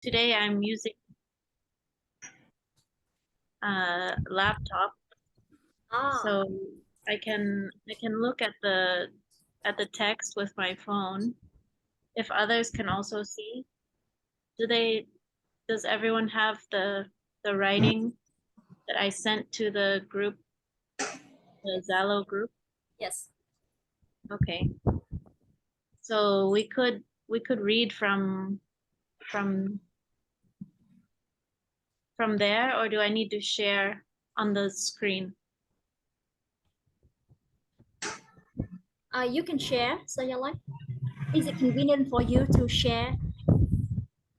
Today I'm using a laptop, so I can look at the text with my phone. If others can also see, does everyone have the writing that I sent to the group, the Zalo group? Yes. Okay. So we could read from there, or do I need to share on the screen? You can share, Sayalay. Is it convenient for you to share?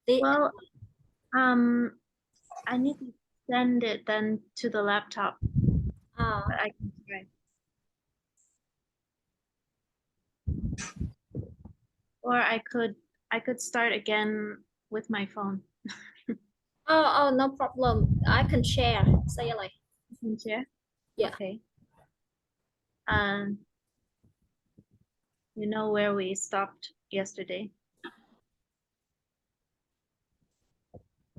Well, I need to send it then to the laptop. But I can try. Or I could start again with my phone. No problem. I can share, Sayalay. You can share? Yeah. Okay. You know where we stopped yesterday?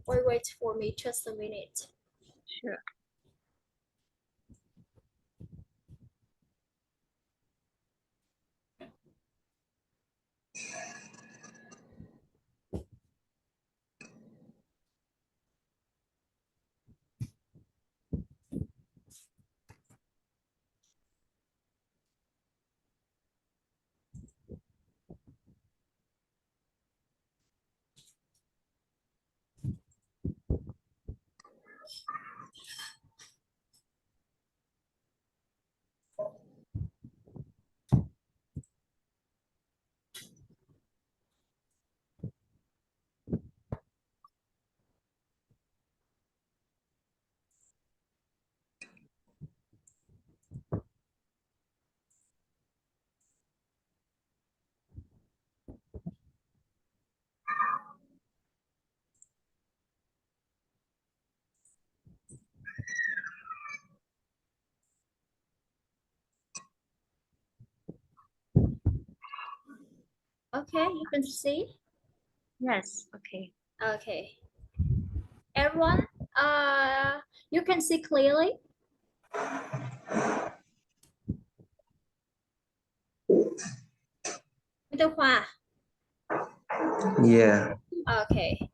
Wait for me just a minute. Sure. Okay, you can see. Yes, okay. Okay. Everyone, you can see clearly. Mr. Khoa. Yeah. Okay.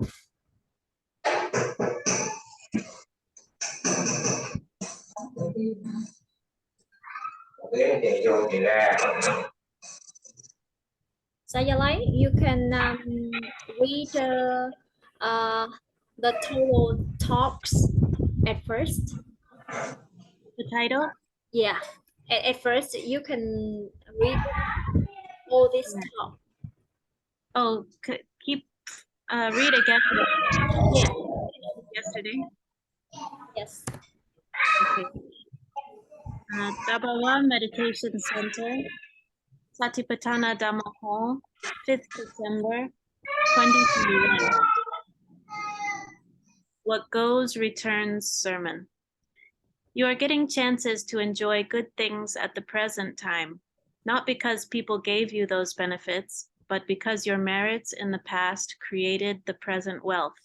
Sayalay, you can read the total talks at first. The title? Yeah. At first, you can read all this Yeah. talk. Oh, keep read again. Yeah. Yesterday. Yes. Okay. Tabawa Meditation Center, Satipatthana Dhamma Hall, 5th December 2021. What Goes Returns Sermon. You are getting chances to enjoy good things at the present time, not because people gave you those benefits, but because your merits in the past created the present wealth.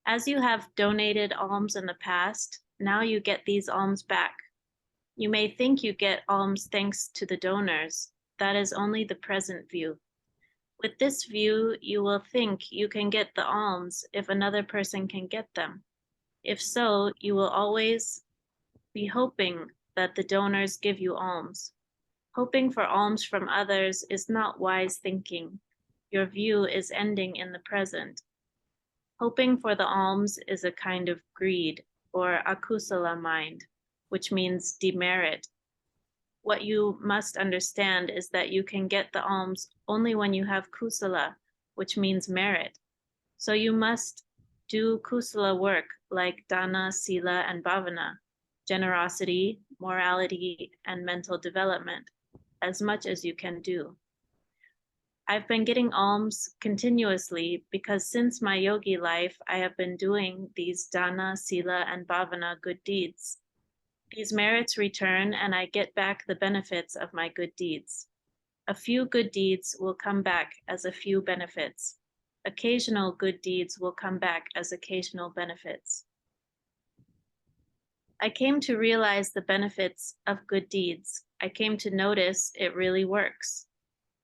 As you have donated alms in the past, now you get these alms back. You may think you get alms thanks to the donors. That is only the present view. With this view, you will think you can get the alms if another person can get them. If so, you will always be hoping that the donors give you alms. Hoping for alms from others is not wise thinking. Your view is ending in the present. Hoping for the alms is a kind of greed or akusala mind, which means demerit. What you must understand is that you can get the alms only when you have kusala, which means merit. So you must do kusala work like dana, sila, and bhavana, generosity, morality, and mental development, as much as you can do. I've been getting alms continuously because since my yogi life, I have been doing these dana, sila, and bhavana good deeds. These merits return and I get back the benefits of my good deeds. A few good deeds will come back as a few benefits. Occasional good deeds will come back as occasional benefits. I came to realize the benefits of good deeds. I came to notice it really works.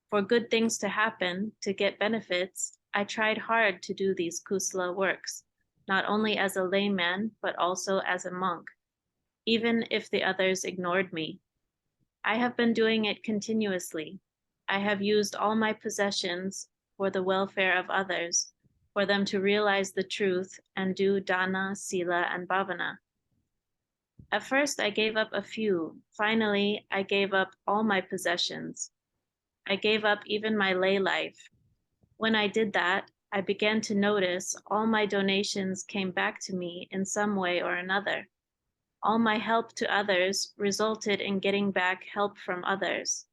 For good things to happen, to get benefits, I tried hard to do these kusala works, not only as a layman, but also as a monk, even if the others ignored me. I have been doing it continuously. I have used all my possessions for the welfare of others, for them to realize the truth and do dana, sila, and bhavana. At first, I gave up a few. Finally, I gave up all my possessions. I gave up even my lay life. When I did that, I began to notice all my donations came back to me in some way or another. All my help to others resulted in getting back help from others.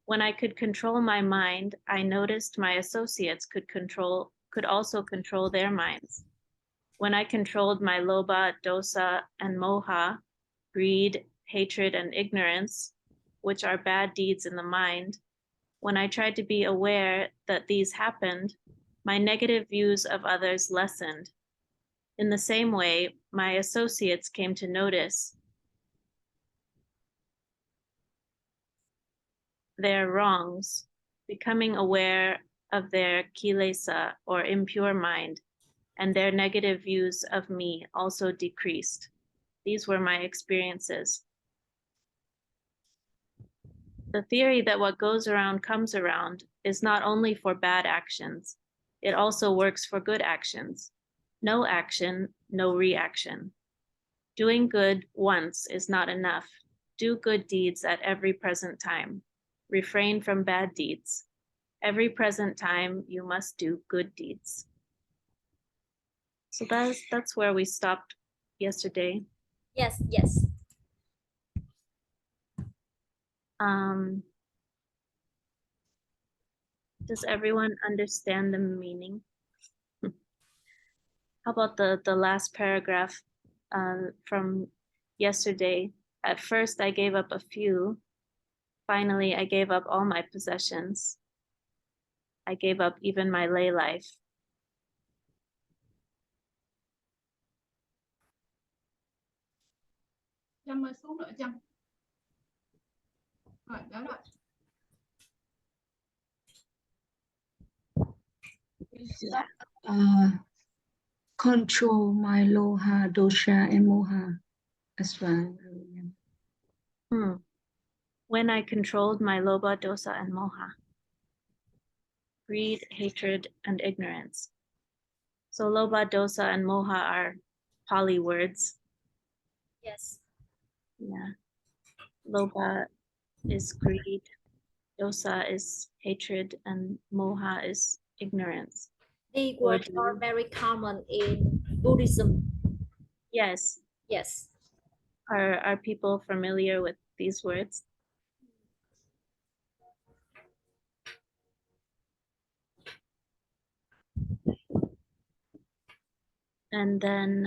When I could control my mind, I noticed my associates could also control their minds. When I controlled my lobha, dosa, and moha, greed, hatred, and ignorance, which are bad deeds in the mind, when I tried to be aware that these happened, my negative views of others lessened. In the same way, my associates came to notice their wrongs, becoming aware of their kilesa or impure mind, and their negative views of me also decreased. These were my experiences. The theory that what goes around comes around is not only for bad actions, it also works for good actions. No action, no reaction. Doing good once is not enough. Do good deeds at every present time. Refrain from bad deeds. Every present time you must do good deeds. So that's where we stopped yesterday. Yes, yes. Does everyone understand the meaning? How about the last paragraph from yesterday? At first, I gave up a few. Finally, I gave up all my possessions. I gave up even my lay life. Trâm ơi, xuống nữa Trâm. Rồi, đó rồi. Control my loha, dosha, and moha as well. When I controlled my lobha, dosa, and moha, greed, hatred, and ignorance. So lobha, dosa, and moha are Pali words. Yes. Yeah. Lobha is greed, dosa is hatred, and moha is ignorance. These words are very common in Buddhism. Yes. Yes. Are people familiar with these words? And then,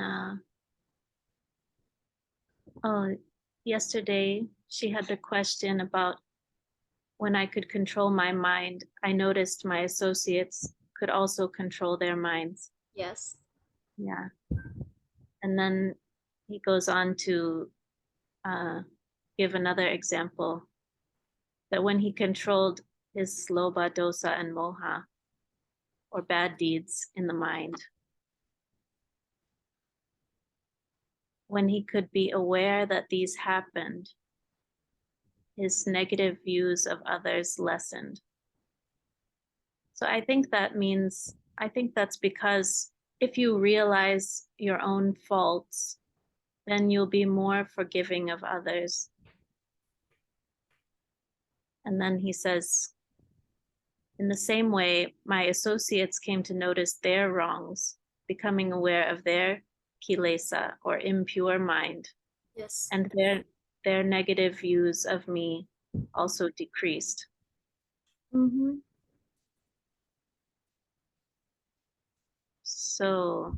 yesterday she had the question about when I could control my mind, I noticed my associates could also control their minds. Yes. Yeah. And then he goes on to give another example that when he controlled his lobha, dosa, and moha, or bad deeds in the mind, when he could be aware that these happened, his negative views of others lessened. So I think that's because if you realize your own faults, then you'll be more forgiving of others. And then he says, in the same way, my associates came to notice their wrongs, becoming aware of their kilesa or impure mind, Yes. and their negative views of me also decreased. So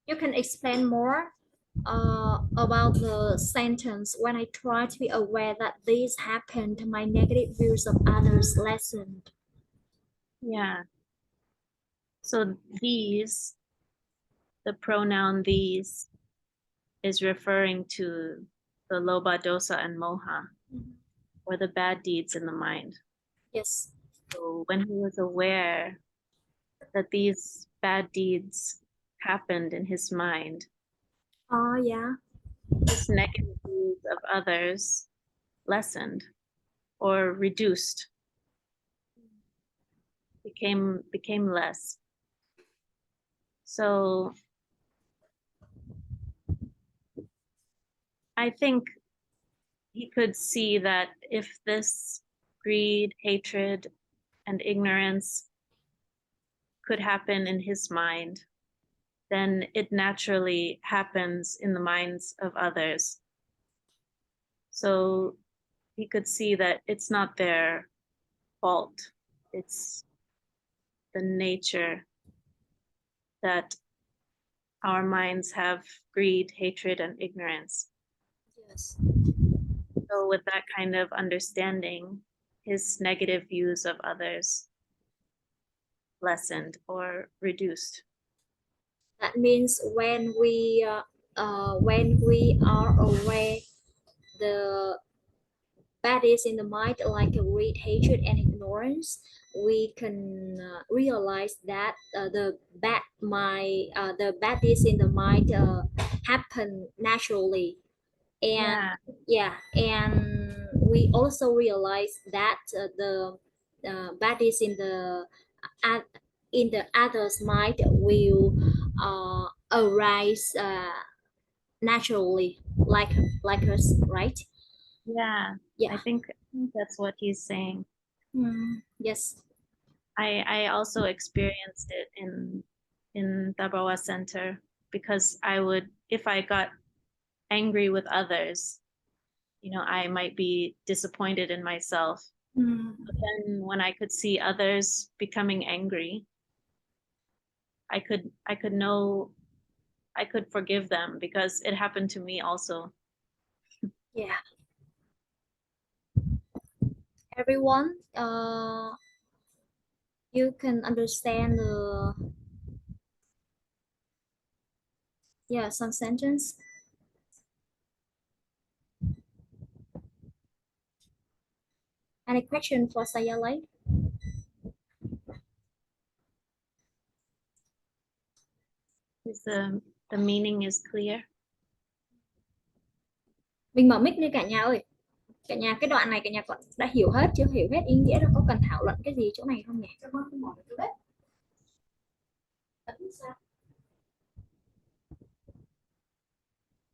you can explain more about the sentence, when I try to be aware that this happened, my negative views of others lessened. Yeah. So these, the pronoun these, is referring to the lobha, dosa, and moha, or the bad deeds in the mind. Yes. So when he was aware that these bad deeds happened in his mind, Oh, yeah. his negative views of others lessened or reduced, became less. So I think he could see that if this greed, hatred, and ignorance could happen in his mind, then it naturally happens in the minds of others. So he could see that it's not their fault, it's the nature that our minds have greed, hatred, and ignorance. Yes. So, with that kind of understanding, his negative views of others lessened or reduced. That means when we are aware the bad is in the mind, like greed, hatred, and ignorance, we can realize that the bad is in the mind happen naturally, and Yeah, yeah, and we also realize that the bad is uh, in the other's mind will arise naturally, like us, right? yeah. Yeah. I think that's what he's saying. Yes. I also experienced it in Tabawa Center because I would, if I got angry with others, I might be disappointed in myself. But then when I could see others becoming angry, I could forgive them because it happened to me also. Yeah. Everyone, you can understand the some sentence. Any question for Sayalay? Is the meaning is clear? Mình mở mic đi cả nhà ơi. Cả nhà cái đoạn này cả nhà đã hiểu hết chưa, hiểu hết ý nghĩa đó, có cần thảo luận cái gì chỗ này không nhỉ?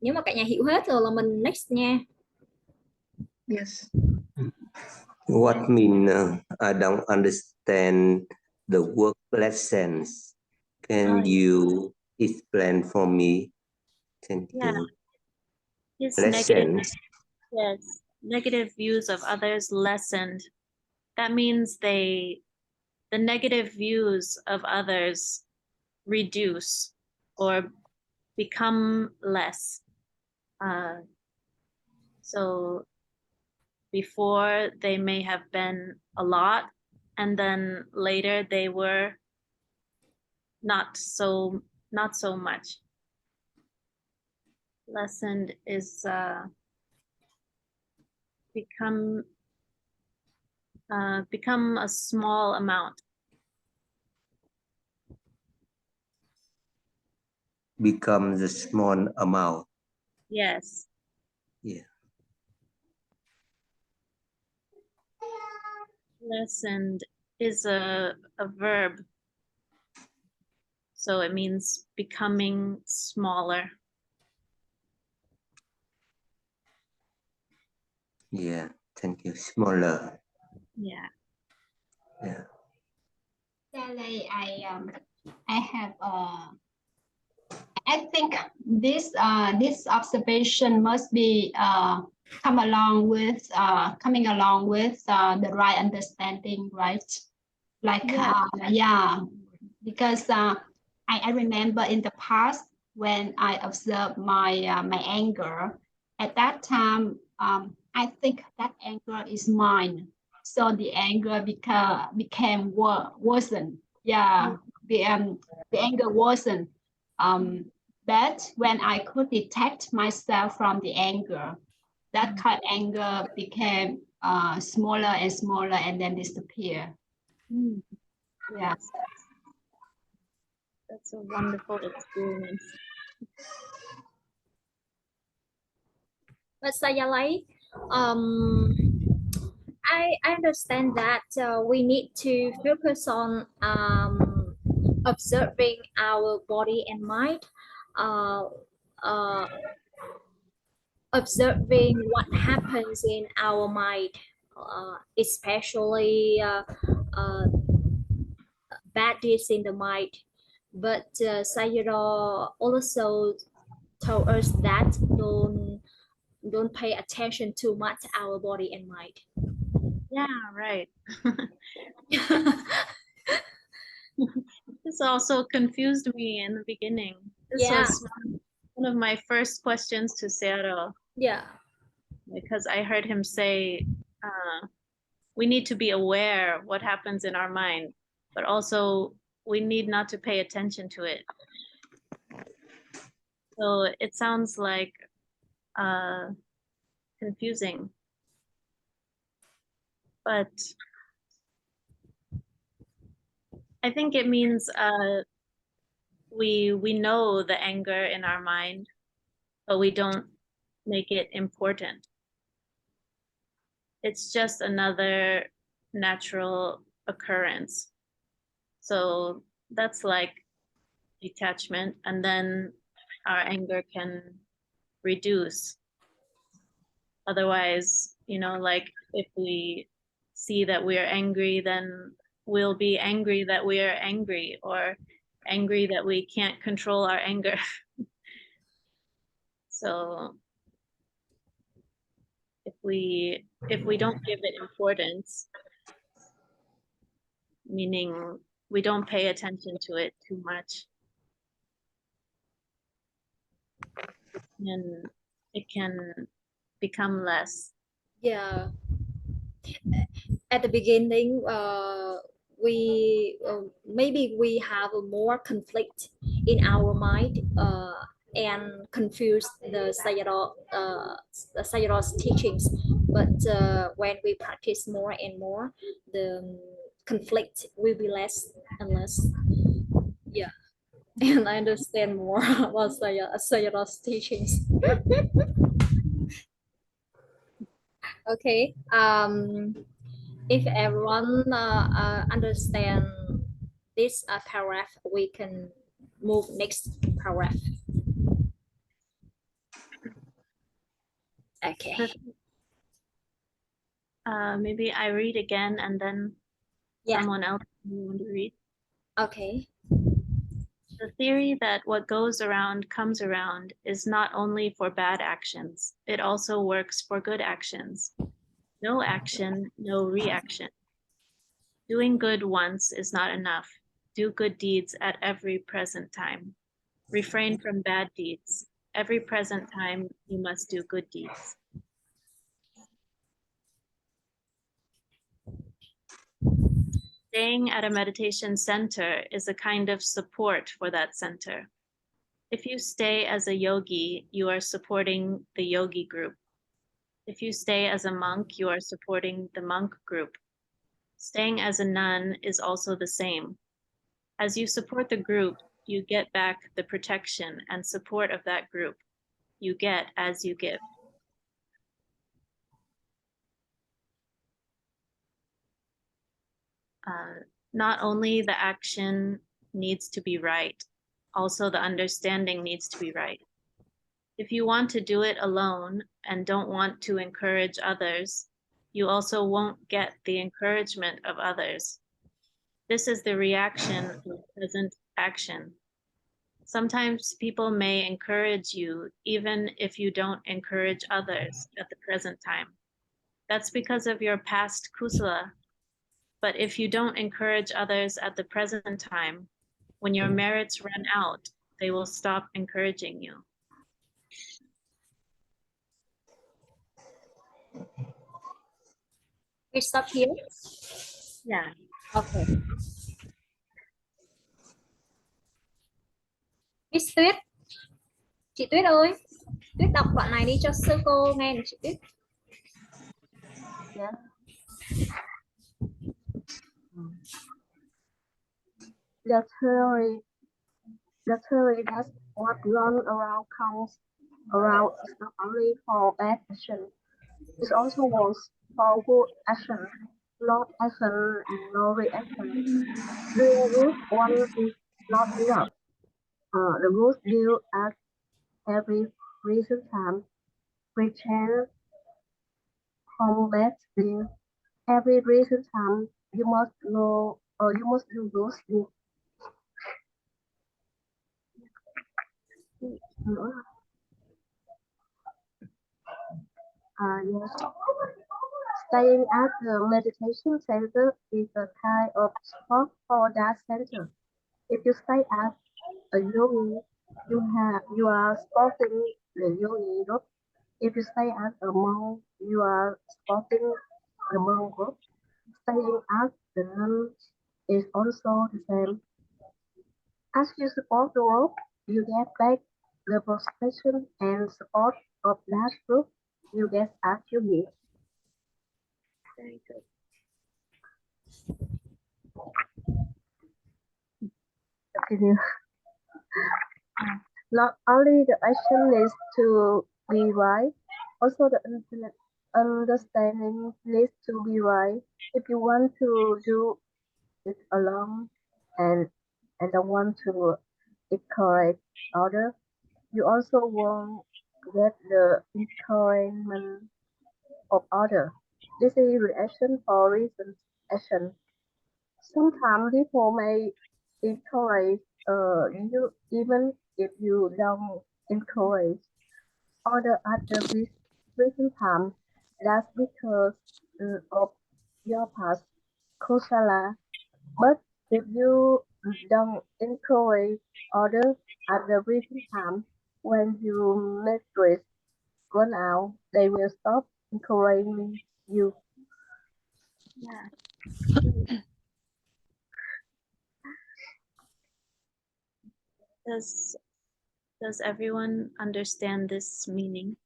Nếu mà cả nhà hiểu hết rồi là mình next nha. Yes. What mean I don't understand the word lessons? Can you explain for me? Thank Yeah. you. His Lessons. negative views of others lessened. That means the negative views of others reduce or become less. So before they may have been a lot, and then later they were not so much. Lessened is become a small amount. Becomes a small amount. Yes. Yeah. Lessened is a verb. So it means becoming smaller. Yeah. Thank you. Smaller. Yeah. Yeah. Sayalay, I have I think this observation must be coming along with the right understanding, right? Like Yeah. yeah, because I remember in the past when I observe my anger. At that time, I think that anger is mine. So the anger became worsen. Yeah, the anger worsened. But when I could detect myself from the anger, that kind of anger became smaller and smaller and then disappear. Mm, Yeah. that's a wonderful experience. But Sayalay, I understand that we need to focus on observing our body and mind, uh, uh, observing what happens in our mind, especially bad deeds in the mind. But Sayadaw also told us that don't pay attention too much to our body and mind. Yeah, right. This also confused me in the beginning. This Yeah, was one of my first questions to Searo yeah, because I heard him say, we need to be aware what happens in our mind, but also we need not to pay attention to it. So it sounds like confusing, but I think it means we know the anger in our mind, but we don't make it important. It's just another natural occurrence. So that's like detachment, and then our anger can reduce. Otherwise, like if we see that we are angry, then we'll be angry that we are angry, or angry that we can't control our anger. So if we don't give it importance, meaning we don't pay attention to it too much, then it can become less. yeah. At the beginning, we maybe we have a more conflict in our mind and confuse the Sayadaw's teachings. But when we practice more and more, the conflict will be less and less. Yeah, and I understand more about Sayadaw's teachings. Okay. If everyone understand this paragraph, we can move next paragraph. Okay. Maybe I read again and then Yeah. someone else may want to read. Okay. The theory that what goes around comes around is not only for bad actions, it also works for good actions. No action, no reaction. Doing good once is not enough. Do good deeds at every present time. Refrain from bad deeds. Every present time you must do good deeds. Staying at a meditation center is a kind of support for that center. If you stay as a yogi, you are supporting the yogi group. If you stay as a monk, you are supporting the monk group. Staying as a nun is also the same. As you support the group, you get back the protection and support of that group. You get as you give. Not only the action needs to be right, also the understanding needs to be right. If you want to do it alone and don't want to encourage others, you also won't get the encouragement of others. This is the reaction of present action. Sometimes people may encourage you even if you don't encourage others at the present time. That's because of your past kusala. But if you don't encourage others at the present time, when your merits run out, they will stop encouraging you. We stop here. Yeah. Okay. Miss Tuyết, chị Tuyết ơi, Tuyết đọc đoạn này đi cho sư cô nghe nè chị Tuyết. Yeah. The theory that what runs around comes around is not only for bad action. It also works for good action. Not action and no reaction. Doing good one is not enough. The good deal at every recent time. Pretend combat deal. Every recent time you must know or you must do good deal. Yes. Staying at the meditation center is a kind of sport for that center. If you stay at a yogi, you are supporting the yogi group. If you stay at a monk, you are supporting the monk group. Staying at the nun is also the same. As you support the group, you get back the protection and support of that group you get as you give. Very good. Continue. Not only the action needs to be right, also the understanding needs to be right. If you want to do it alone and don't want to encourage others, you also won't get the encouragement of others. This is reaction for reason action. Sometimes people may encourage you even if you don't encourage other at the recent time. That's because of your past kusala. But if you don't encourage others at the recent time, when you metrics run out, they will stop encouraging you. Yeah. Does everyone understand this meaning?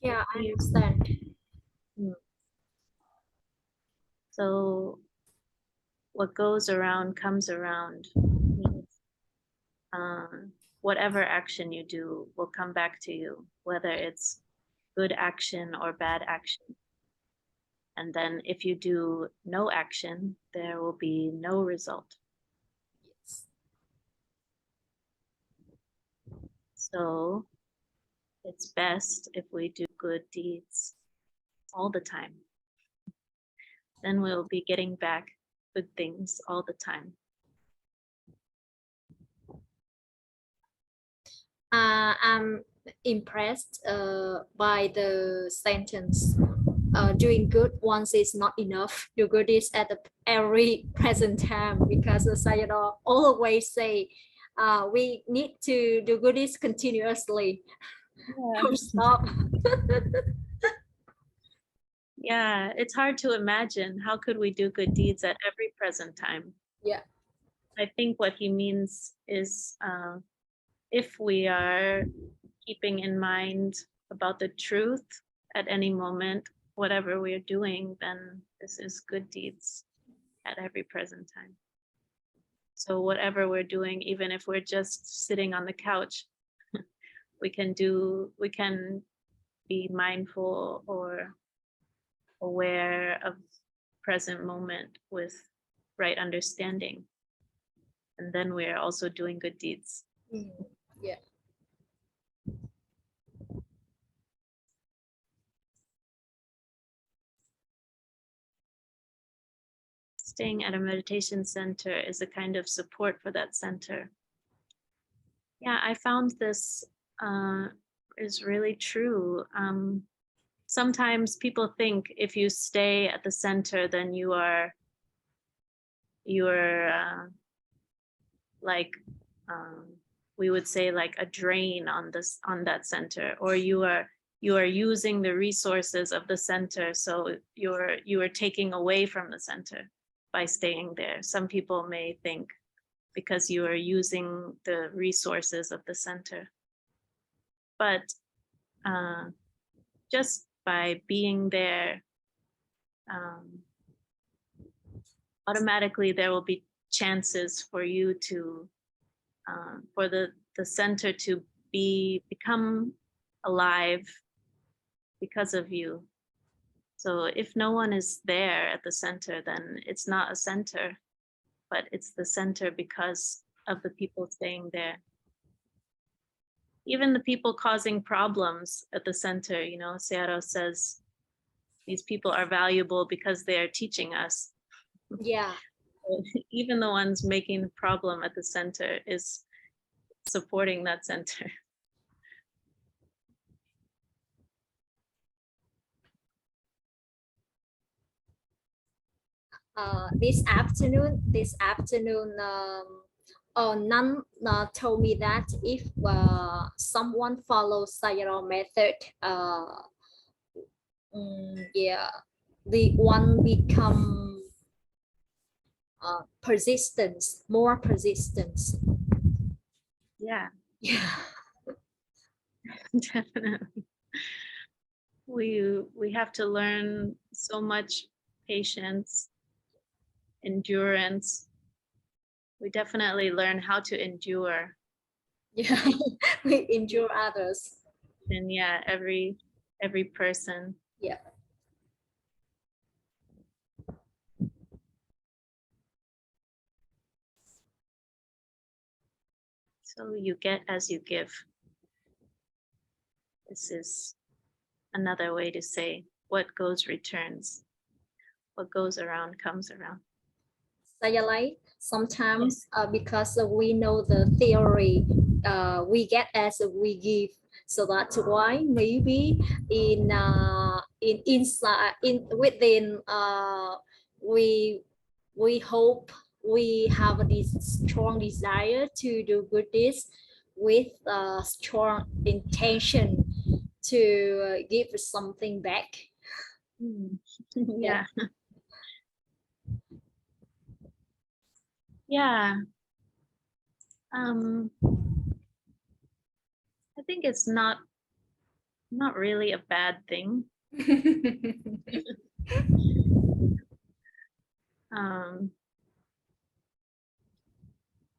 Yeah, I understand. So what goes around comes around means whatever action you do will come back to you, whether it's good action or bad action. And then if you do no action, there will be no result. Yes. So it's best if we do good deeds all the time. Then we'll be getting back good things all the time. I'm impressed by the sentence. Doing good once is not enough. Do good is at every present time, because Sayalay always say we need to do good is continuously. Don't stop. Yeah, it's hard to imagine how could we do good deeds at every present time. Yeah. I think what he means is if we are keeping in mind about the truth at any moment, whatever we're doing, then this is good deeds at every present time. So whatever we're doing, even if we're just sitting on the couch, we can be mindful or aware of present moment with right understanding. And then we're also doing good deeds. Yeah. Staying at a meditation center is a kind of support for that center. Yeah, I found this is really true. sometimes people think if you stay at the center, then you're like, we would say like a drain on that center, or you are using the resources of the center, so you are taking away from the center by staying there. Some people may think because you are using the resources of the center, but just by being there, automatically there will be chances for you to for the center to become alive because of you. So if no one is there at the center, then it's not a center, but it's the center because of the people staying there. Even the people causing problems at the center, you know, Sayalay says these people are valuable because they are teaching us. Yeah. Even the ones making the problem at the center is supporting that center. This afternoon, Nan told me that if someone follows Sayalay method, yeah, the one become persistence, more persistence. Yeah, Yeah. definitely. We have to learn so much patience, endurance. We definitely learn how to endure. Yeah. We endure others. And yeah, every person. Yeah. So you get as you give. This is another way to say what goes returns. What goes around comes around. Sayalay, sometimes because we know the theory, we get as we give. So that's why maybe in inside within we hope we have this strong desire to do good deeds with strong intention to give something back. Yeah. Yeah. I think it's not really a bad thing.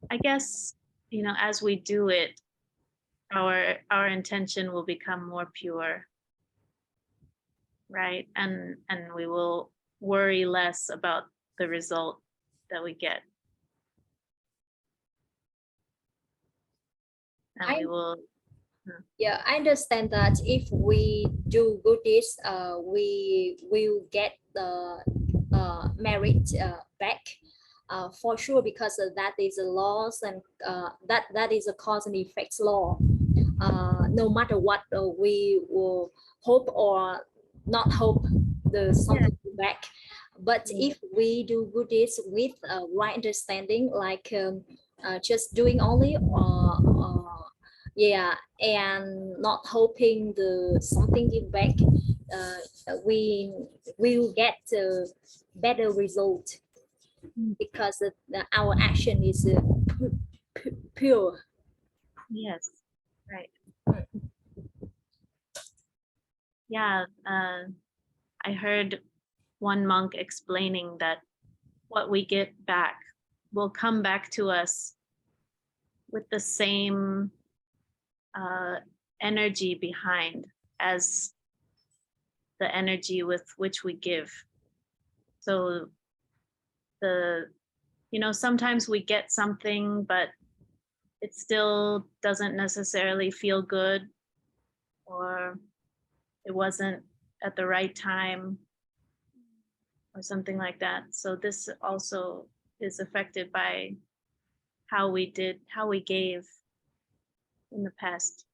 I guess, you know, as we do it, our intention will become more pure, right? And we will worry less about the result that we get. And we will. Yeah, I understand that if we do good deeds, we will get the merit back for sure, because that is a laws, and that is a cause and effects law. No matter what, we will hope or not hope the something back. But if we do good deeds with right understanding, like just doing only yeah, and not hoping the something give back, we will get a better result, because our action is pure. Yes, right. Yeah, I heard one monk explaining that what we get back will come back to us with the same energy behind as the energy with which we give. So you know, sometimes we get something, but it still doesn't necessarily feel good, or it wasn't at the right time, or something like that. So this also is affected by how we gave in the past.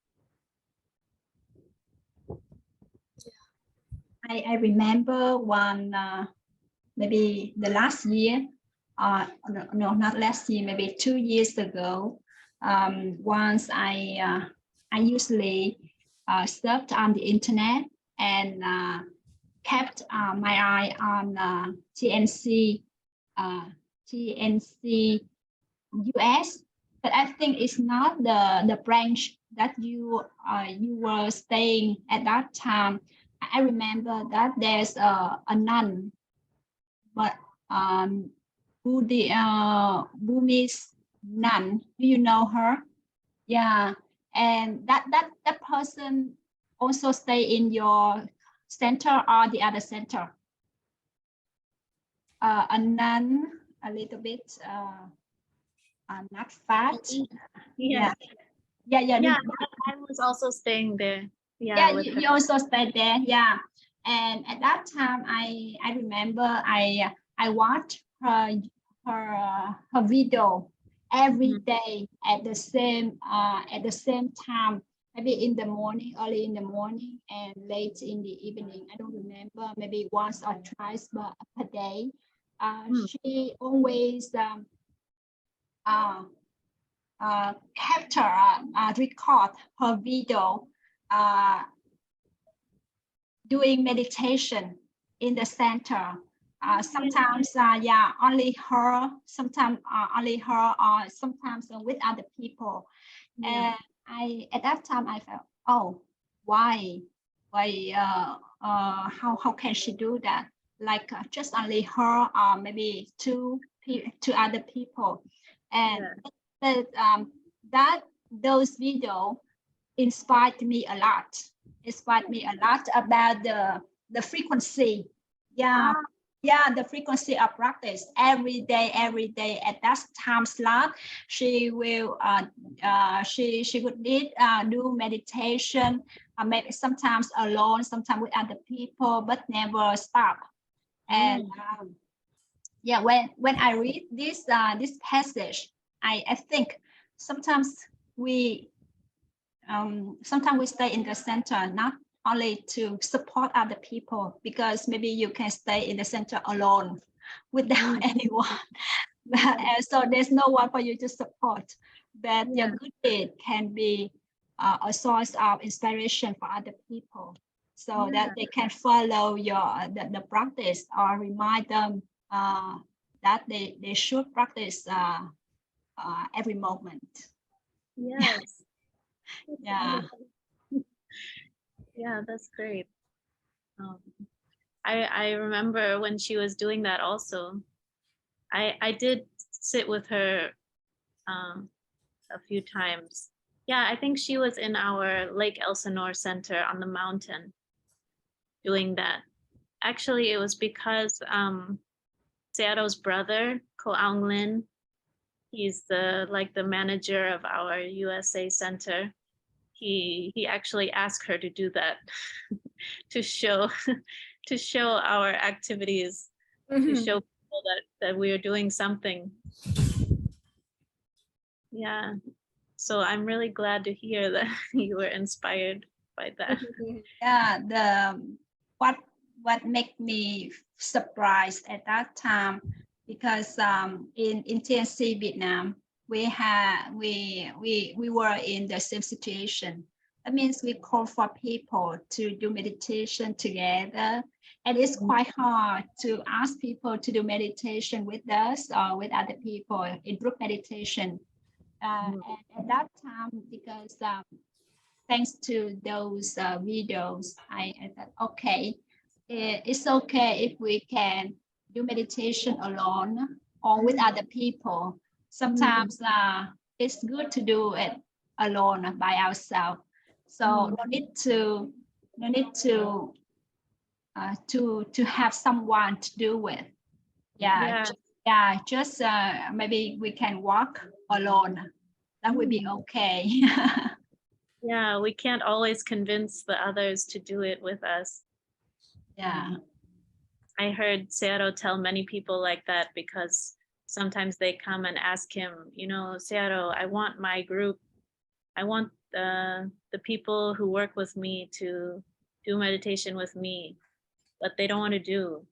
I remember one, maybe the last year, no, not last year, maybe 2 years ago. Once I usually surfed on the internet and kept my eye on TNC US, but I think it's not the branch that you were staying at that time. I remember that there's a nun, but Burmese nun. Do you know her? Yeah, and that person also stay in your center or the other center. A nun, a little bit not fat. Yeah. Yeah. Yeah, I was also staying there. Yeah, with you her. also stayed there. Yeah, and at that time, I remember I watched her video every day at the same time. Maybe in the morning, early in the morning, and late in the evening. I don't remember. Maybe once or twice per day. She always capture, record her video doing meditation in the center. Sometimes, only her. Sometimes only her, or sometimes with other people. Yeah. And at that time I felt, oh, why? How can she do that? Like just only her, or maybe two other people, and those videos inspired me a lot. About the frequency. The frequency of practice every day. At that time slot, she will she would need do meditation, maybe sometimes alone, sometimes with other people, but never stop. And when I read this passage, I think sometimes we stay in the center not only to support other people, because maybe you can stay in the center alone without anyone. So there's no one for you to support, but your good deed can be a source of inspiration for other people, so that they can follow the practice, or remind them that they should practice every moment. Yes. Yeah. Yeah, that's great. I remember when she was doing that also. I did sit with her a few times. Yeah, I think she was in our Lake Elsinore Center on the mountain doing that. Actually, it was because Seattle's brother, Ko Aung Lin, he's the manager of our USA Center. He actually asked her to do that to show our activities, to show people that we are doing something. Yeah, so I'm really glad to hear that you were inspired by that. Yeah, what made me surprised at that time, because in TNC Vietnam, we were in the same situation. That means we call for people to do meditation together, and it's quite hard to ask people to do meditation with us or with other people in group meditation. And at that time, because thanks to those videos, I thought, okay, it's okay if we can do meditation alone or with other people. Sometimes it's good to do it alone by ourselves. So no need to have someone to do it. Just maybe we can walk alone. That would be okay. Yeah, we can't always convince the others to do it with us. Yeah. I heard Searo tell many people like that, because sometimes they come and ask him, Searo, I want my group, I want the people who work with me to do meditation with me. but they don't want to do.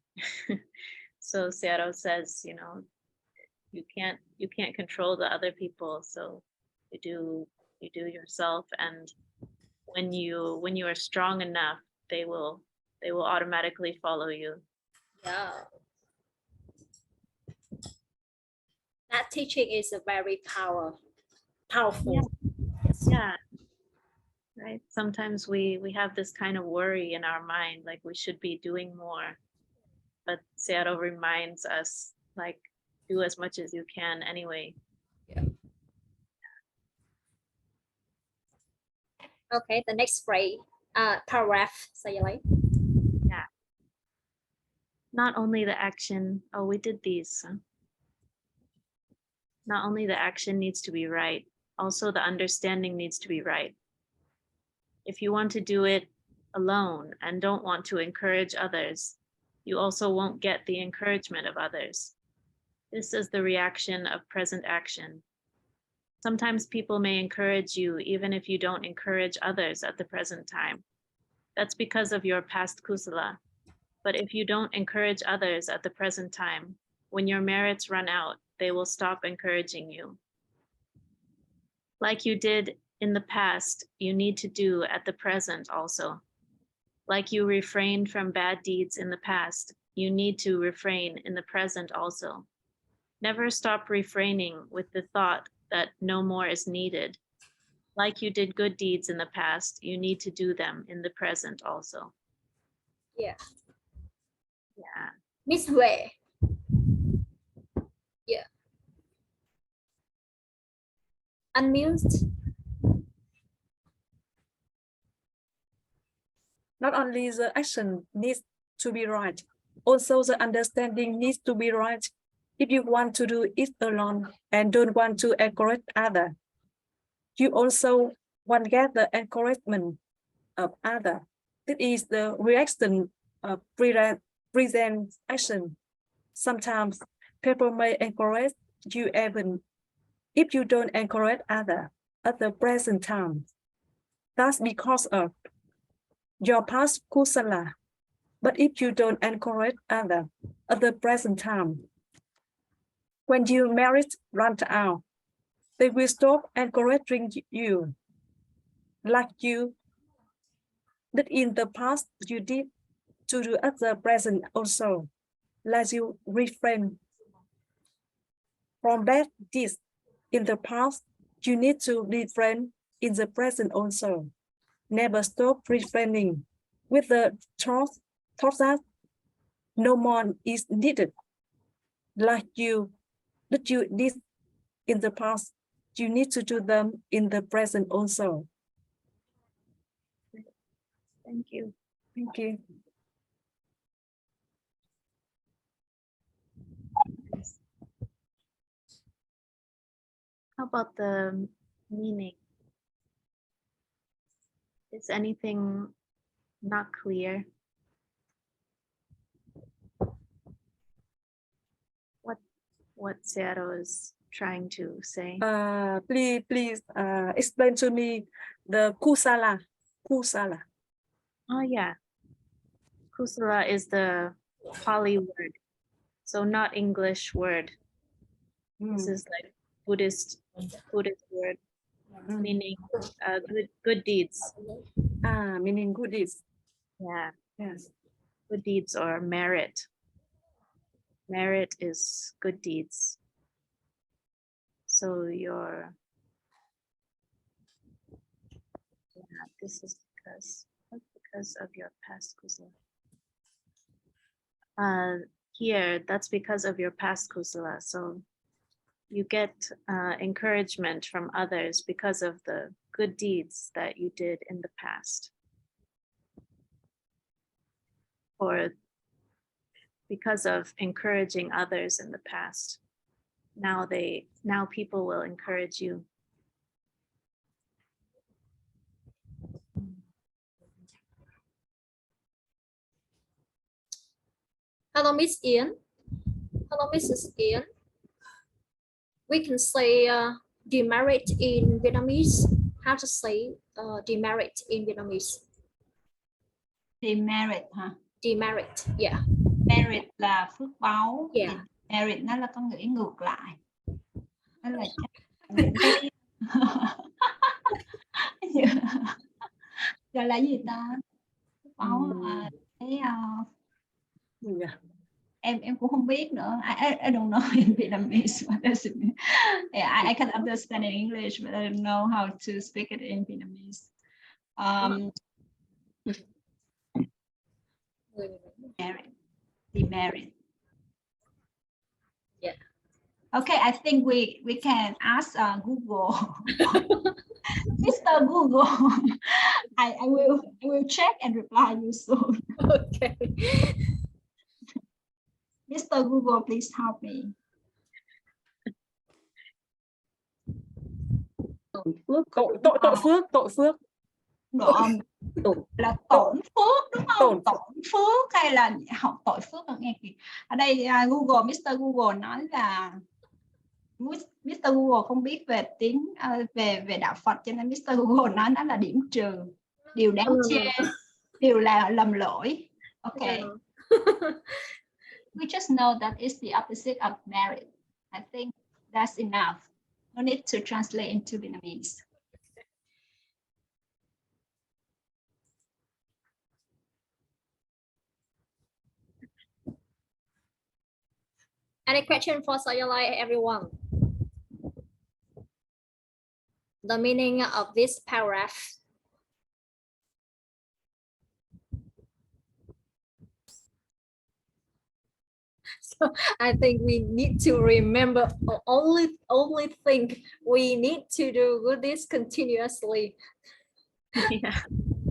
So Sayadaw says, you know, you can't control the other people, so you do yourself, and when you are strong enough, they will automatically follow you. Yeah. That teaching is a very powerful. Yeah. Yes. Yeah. Right. Sometimes we have this kind of worry in our mind, like we should be doing more. But Sayadaw reminds us, like, do as much as you can anyway. Okay, the next phrase, paragraph, Sayalay. Not only the action, oh, we did these. Huh? Not only the action needs to be right, also the understanding needs to be right. If you want to do it alone and don't want to encourage others, you also won't get the encouragement of others. This is the reaction of present action. Sometimes people may encourage you even if you don't encourage others at the present time. That's because of your past kusala. But if you don't encourage others at the present time, when your merits run out, they will stop encouraging you. Like you did in the past, you need to do at the present also. Like you refrained from bad deeds in the past, you need to refrain in the present also. Never stop refraining with the thought that no more is needed. Like you did good deeds in the past, you need to do them in the present also. Yeah. Yeah. Miss Wei. Yeah. Unmute. Not only the action needs to be right, also the understanding needs to be right. If you want to do it alone and don't want to encourage others, you also want to get the encouragement of others. This is the reaction of present action. Sometimes people may encourage you even if you don't encourage others at the present time. That's because of your past kusala. But if you don't encourage others at the present time, when your merit runs out, they will stop encouraging you. Like you did in the past, you did to do at the present also. Like you refrain from bad deeds in the past, you need to refrain in the present also. Never stop refraining with the thought that no more is needed. Like you did in the past, you need to do them in the present also. Thank you. Thank you. How about the meaning? Is anything not clear? What Sayadaw is trying to say? Please explain to me the kusala. Oh yeah. Kusala is the Pali word, so not English word. This is like Buddhist word, meaning good deeds. Meaning good deeds. Yeah, Yes. good deeds or merit. Merit is good deeds. So this is because of your past kusala. Here, that's because of your past kusala. So you get encouragement from others because of the good deeds that you did in the past. Or because of encouraging others in the past. Now people will encourage you. Hello, Miss Ian. Hello, Mrs. Ian. We can say demerit in Vietnamese. How to say demerit in Vietnamese? Demerit, huh? Demerit. Yeah. Merit là phước báu. Yeah. Thì merit nó là có nghĩa ngược lại. Nó là những cái gọi là gì ta? Phước báu cái Yeah. em cũng không biết nữa. I don't know in Vietnamese what does it mean. Yeah, I can understand in English, but I don't know how to speak it in Vietnamese. Merit, demerit. Yeah. Okay, I think we can ask Google. Mr. Google, I will check and reply you soon. Okay. Mr. Google, please help me. Tội phước. Là tổn phước đúng không? Tổn. Tổn phước hay là học tội phước nghe kìa. Ở đây Google, Mr. Google nói là Mr. Google không biết về tiếng về đạo Phật, cho nên Mr. Google nói nó là điểm trừ, điều đáng chê, điều là lầm lỗi. Okay. We just know that it's the opposite of merit. I think that's enough. No need to translate into Vietnamese. Any question for Sayalay, everyone? The meaning of this paragraph. So I think we need to remember only think we need to do this continuously. Yeah.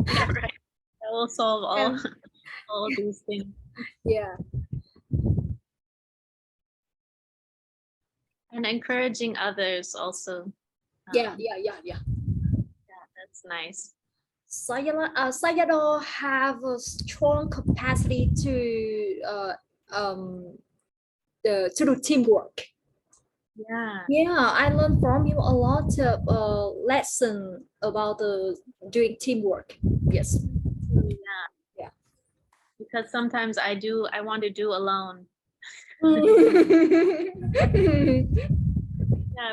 Yeah, right. That will solve all of these things. Yeah. And encouraging others also. Yeah. Yeah, that's nice. Sayadaw have a strong capacity to do teamwork. Yeah. I learned from you a lot of lesson about doing teamwork. Yes. Yeah. Because sometimes I want to do alone. Yeah,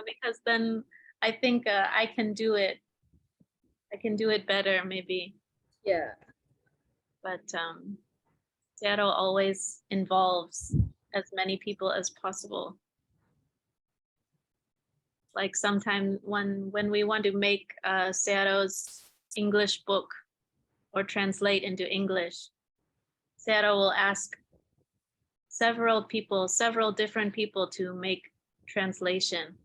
because then I think I can do it. I can do it better, maybe. Yeah. But Seattle always involves as many people as possible. Like sometimes when we want to make Seattle's English book or translate into English, Seattle will ask several different people to make translation,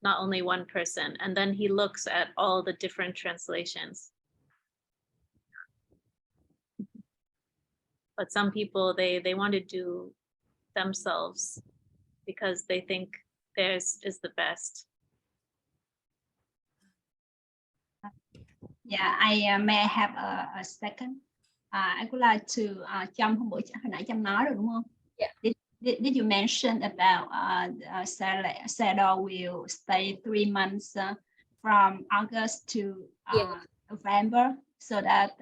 not only one person. And then he looks at all the different translations. But some people, they want to do themselves because they think theirs is the best. Yeah, I may have a second. I would like to Trâm hôm bữa hồi nãy Trâm nói rồi đúng không? Yeah. Did you mention about Sayadaw will stay 3 months from August to November, so that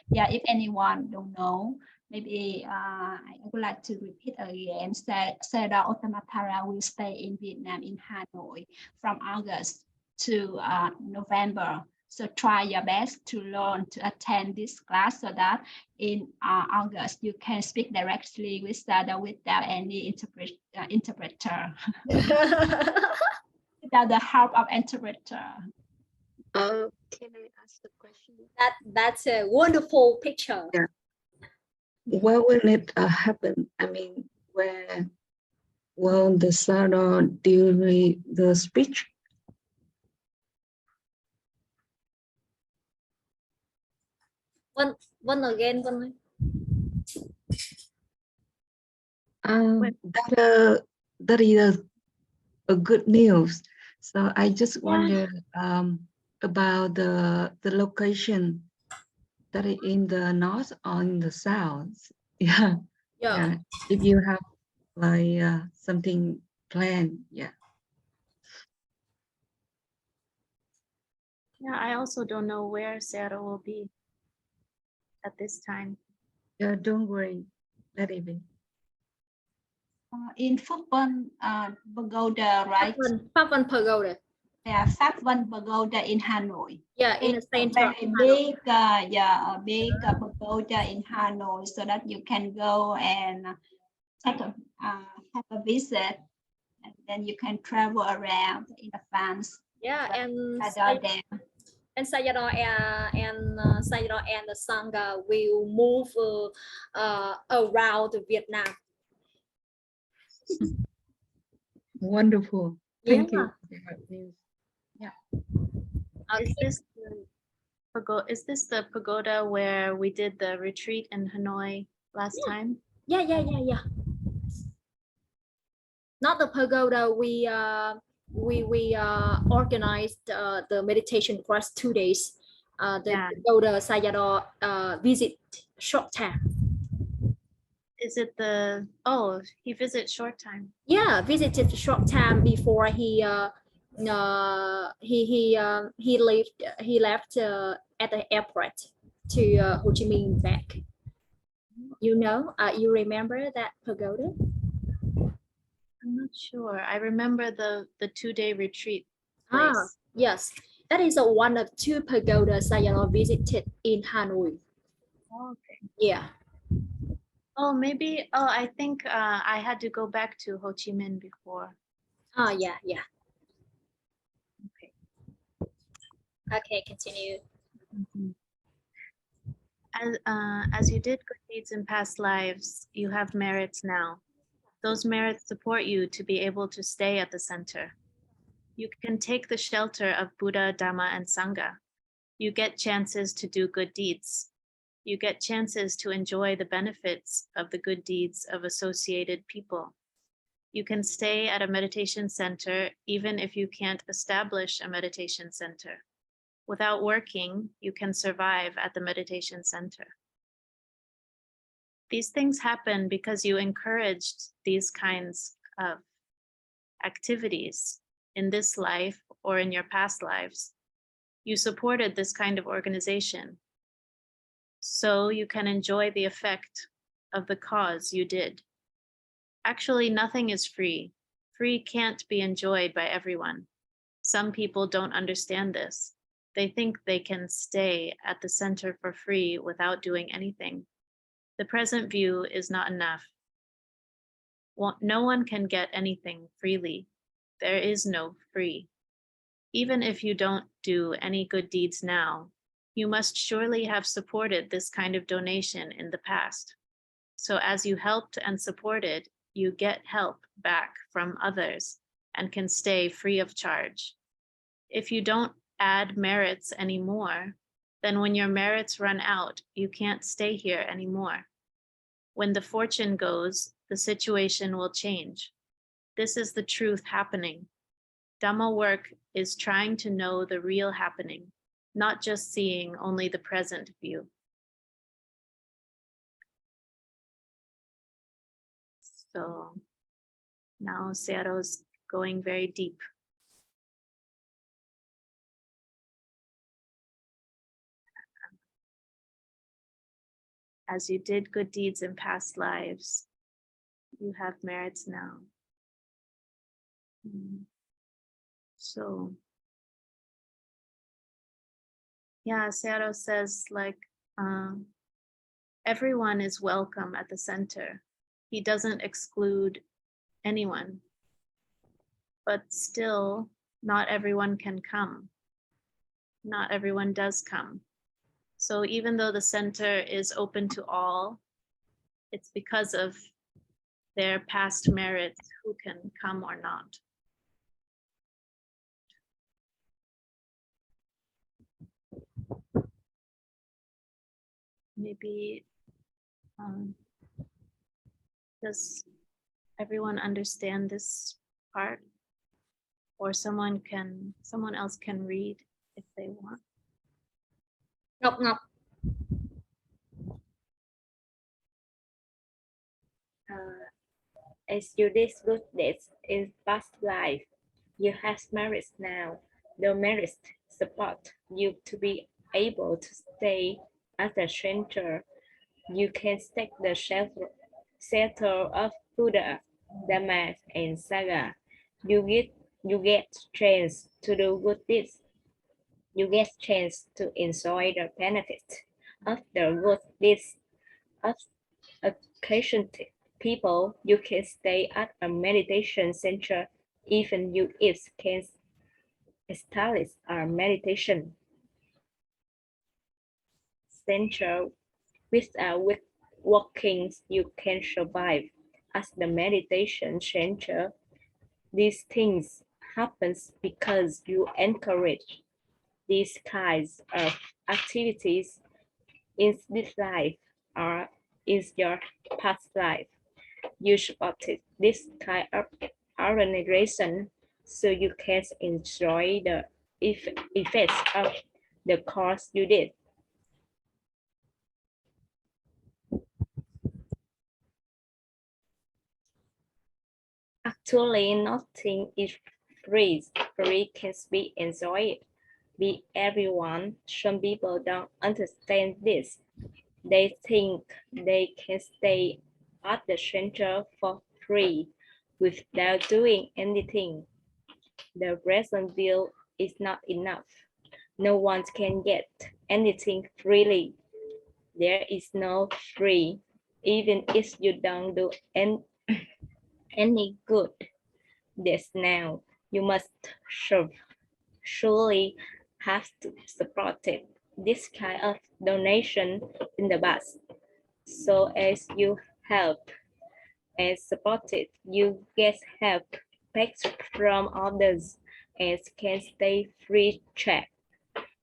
if anyone don't know, maybe I would like to repeat again. Sayadaw Ottamathara will stay in Vietnam, in Hanoi, from August to November. So try your best to learn to attend this class so that in August you can speak directly with Sayadaw without any interpreter, without the help of interpreter. Can I ask a question? That's a wonderful picture. Yeah. Where will it happen? I mean, where will the Sayadaw during the speech? One again. That is a good news. So I just wonder about the location, that is in the north or in the south. Yeah. If you have like something planned, Yeah, I also don't know where Seattle will be at this time. Yeah, don't worry. Let it be. In Phúc Vân Pagoda, right? Pháp Vân Pagoda. Yeah, Pháp Vân Pagoda in Hanoi. Yeah, in the It's a center. very big, a big pagoda in Hanoi, so that you can go and have a visit, and then you can travel around in advance. Yeah, But and I don't there. and Sayadaw Sayadaw and the Sangha will move around Vietnam. Wonderful. Thank you. Okay. Is this the pagoda where we did the retreat in Hanoi last time? Yeah. Not the pagoda. We organized the meditation class 2 days. The pagoda Sayadaw visit short time. Is it he visits short time? Yeah, visited short time before he left at the airport to Ho Chi Minh back. You know, you remember that pagoda? I'm not sure. I remember the 2-day retreat place. Yes, that is one of 2 pagodas Sayadaw visited in Hanoi. Okay. Yeah. Oh, maybe. Oh, I think I had to go back to Ho Chi Minh before. Yeah. Okay. Okay, continue. As you did good deeds in past lives, you have merits now. Those merits support you to be able to stay at the center. You can take the shelter of Buddha, Dhamma, and Sangha. You get chances to do good deeds. You get chances to enjoy the benefits of the good deeds of associated people. You can stay at a meditation center even if you can't establish a meditation center. Without working, you can survive at the meditation center. These things happen because you encouraged these kinds of activities in this life or in your past lives. You supported this kind of organization, so you can enjoy the effect of the cause you did. Actually, nothing is free. Free can't be enjoyed by everyone. Some people don't understand this. They think they can stay at the center for free without doing anything. The present view is not enough. No one can get anything freely. There is no free. Even if you don't do any good deeds now, you must surely have supported this kind of donation in the past. So as you helped and supported, you get help back from others and can stay free of charge. If you don't add merits anymore, then when your merits run out, you can't stay here anymore. When the fortune goes, the situation will change. This is the truth happening. Dhamma work is trying to know the real happening, not just seeing only the present view. So now Sayadaw's going very deep. As you did good deeds in past lives, you have merits now. So, yeah, Sayadaw says everyone is welcome at the center. He doesn't exclude anyone, but still not everyone can come. Not everyone does come. So even though the center is open to all, it's because of their past merits who can come or not. Maybe, does everyone understand this part? Or someone else can read if they want. Ngọc. As you did good deeds in past life, you have merits now. The merits support you to be able to stay at the center. You can take the shelter of Buddha, Dhamma, and Sangha. You get chance to do good deeds. You get chance to enjoy the benefit of the good deeds of occasion people. You can stay at a meditation center even you if can establish a meditation center with walking you can survive as the meditation center. These things happens because you encourage these kinds of activities in this life or in your past life. You supported this kind of organization so you can enjoy the effects of the course you did. Actually, nothing is free. Free can be enjoyed by everyone. Some people don't understand this. They think they can stay at the center for free without doing anything. The present bill is not enough. No one can get anything freely. There is no free, even if you don't do any good. This now you must surely have to support it. This kind of donation in the past. So as you help and support it, you get help back from others and can stay free check.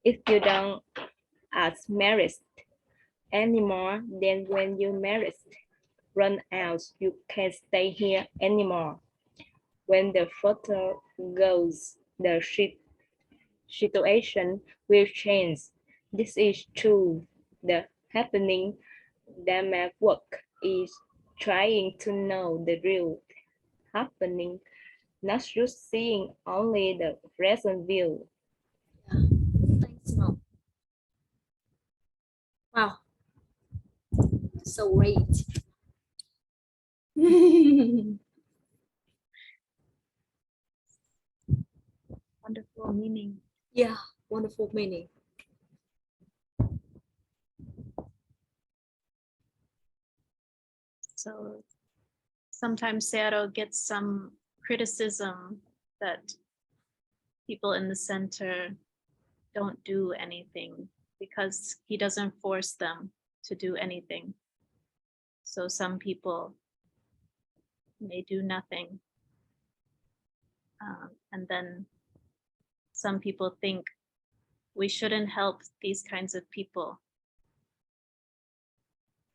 If you don't as married anymore, then when you married run out, you can't stay here anymore. When the photo goes, the situation will change. This is true. The happening Dhamma work is trying to know the real happening, not just seeing only the present view. Thanks, Mom. Wow, so great. Wonderful meaning. Yeah, wonderful meaning. So sometimes Sayadaw gets some criticism that people in the center don't do anything because he doesn't force them to do anything. So some people may do nothing. And then some people think we shouldn't help these kinds of people.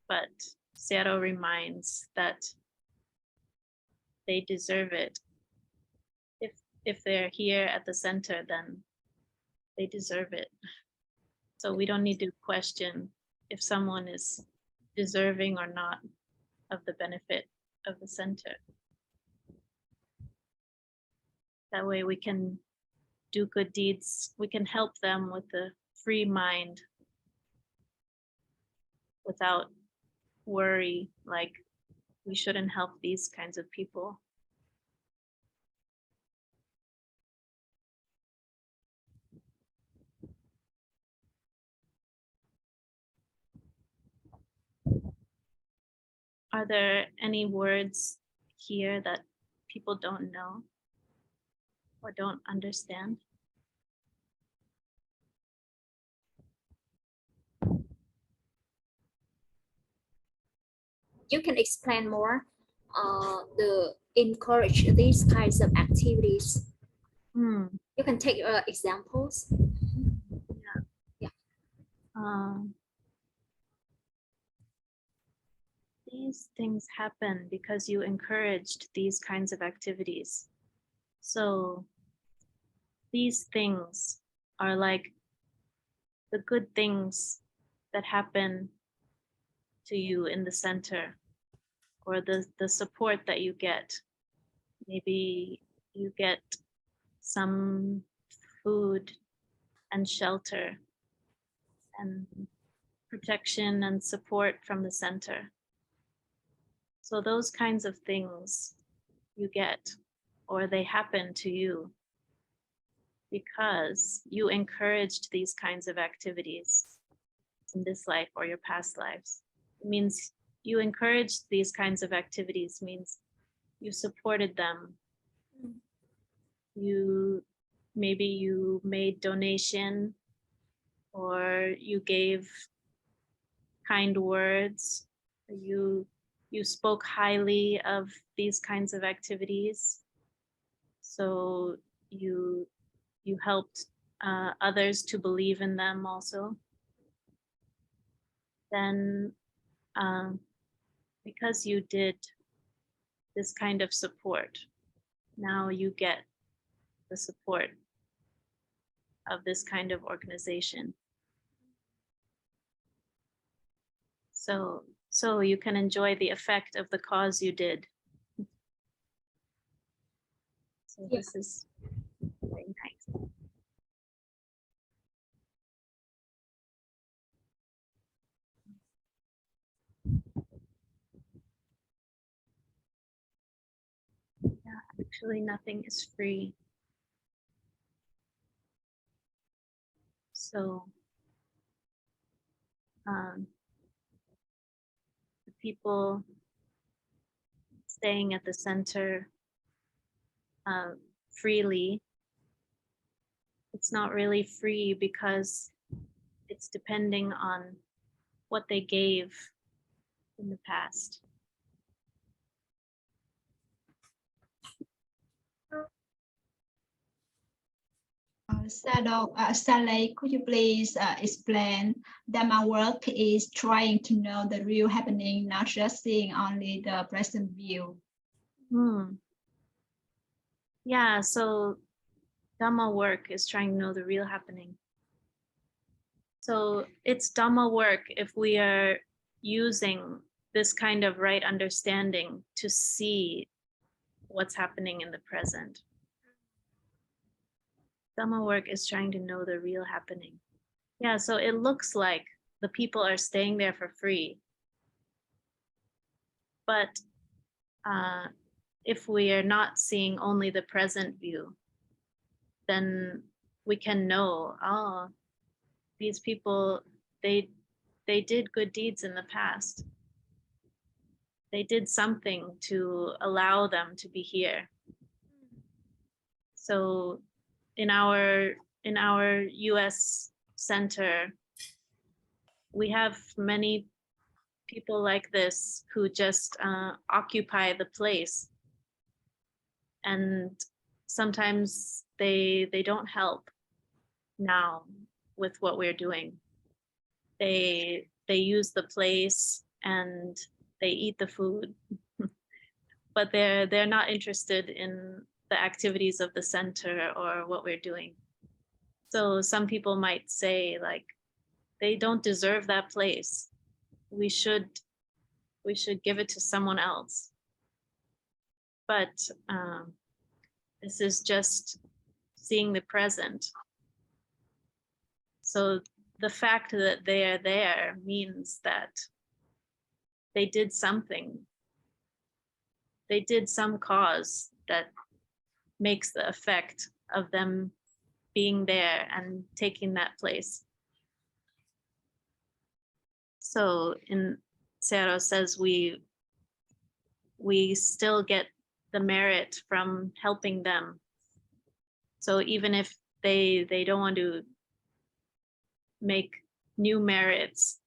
But Sayadaw reminds that they deserve it. If they're here at the center, then they deserve it. So we don't need to question if someone is deserving or not of the benefit of the center. That way we can do good deeds. We can help them with a free mind without worry, like we shouldn't help these kinds of people. Are there any words here that people don't know or don't understand? You can explain more the encourage these kinds of activities. You can take examples. These things happen because you encouraged these kinds of activities. So these things are like the good things that happen to you in the center, or the support that you get. Maybe you get some food and shelter, and protection and support from the center. So those kinds of things you get, or they happen to you because you encouraged these kinds of activities in this life or your past lives. It means you encouraged these kinds of activities, means you supported them. Maybe you made donation, or you gave kind words, you spoke highly of these kinds of activities. So you helped others to believe in them also. Then because you did this kind of support, now you get the support of this kind of organization. So you can enjoy the effect of the cause you did. So Yeah. this is very nice. Yeah, actually nothing is free. So the people staying at the center freely, it's not really free because it's depending on what they gave in the past. Sayalay, could you please explain that my work is trying to know the real happening, not just seeing only the present view? Yeah, so Dhamma work is trying to know the real happening. So it's Dhamma work if we are using this kind of right understanding to see what's happening in the present. Dhamma work is trying to know the real happening. Yeah, so it looks like the people are staying there for free. But if we are not seeing only the present view, then we can know, oh, these people, they did good deeds in the past. They did something to allow them to be here. So in our US center, we have many people like this who just occupy the place, and sometimes they don't help now with what we're doing. They use the place and they eat the food, but they're not interested in the activities of the center or what we're doing. So some people might say, like, they don't deserve that place. We should give it to someone else. But this is just seeing the present. So the fact that they are there means that they did something. They did some cause that makes the effect of them being there and taking that place. So in Sayalay says we still get the merit from helping them. So even if they don't want to make new merits,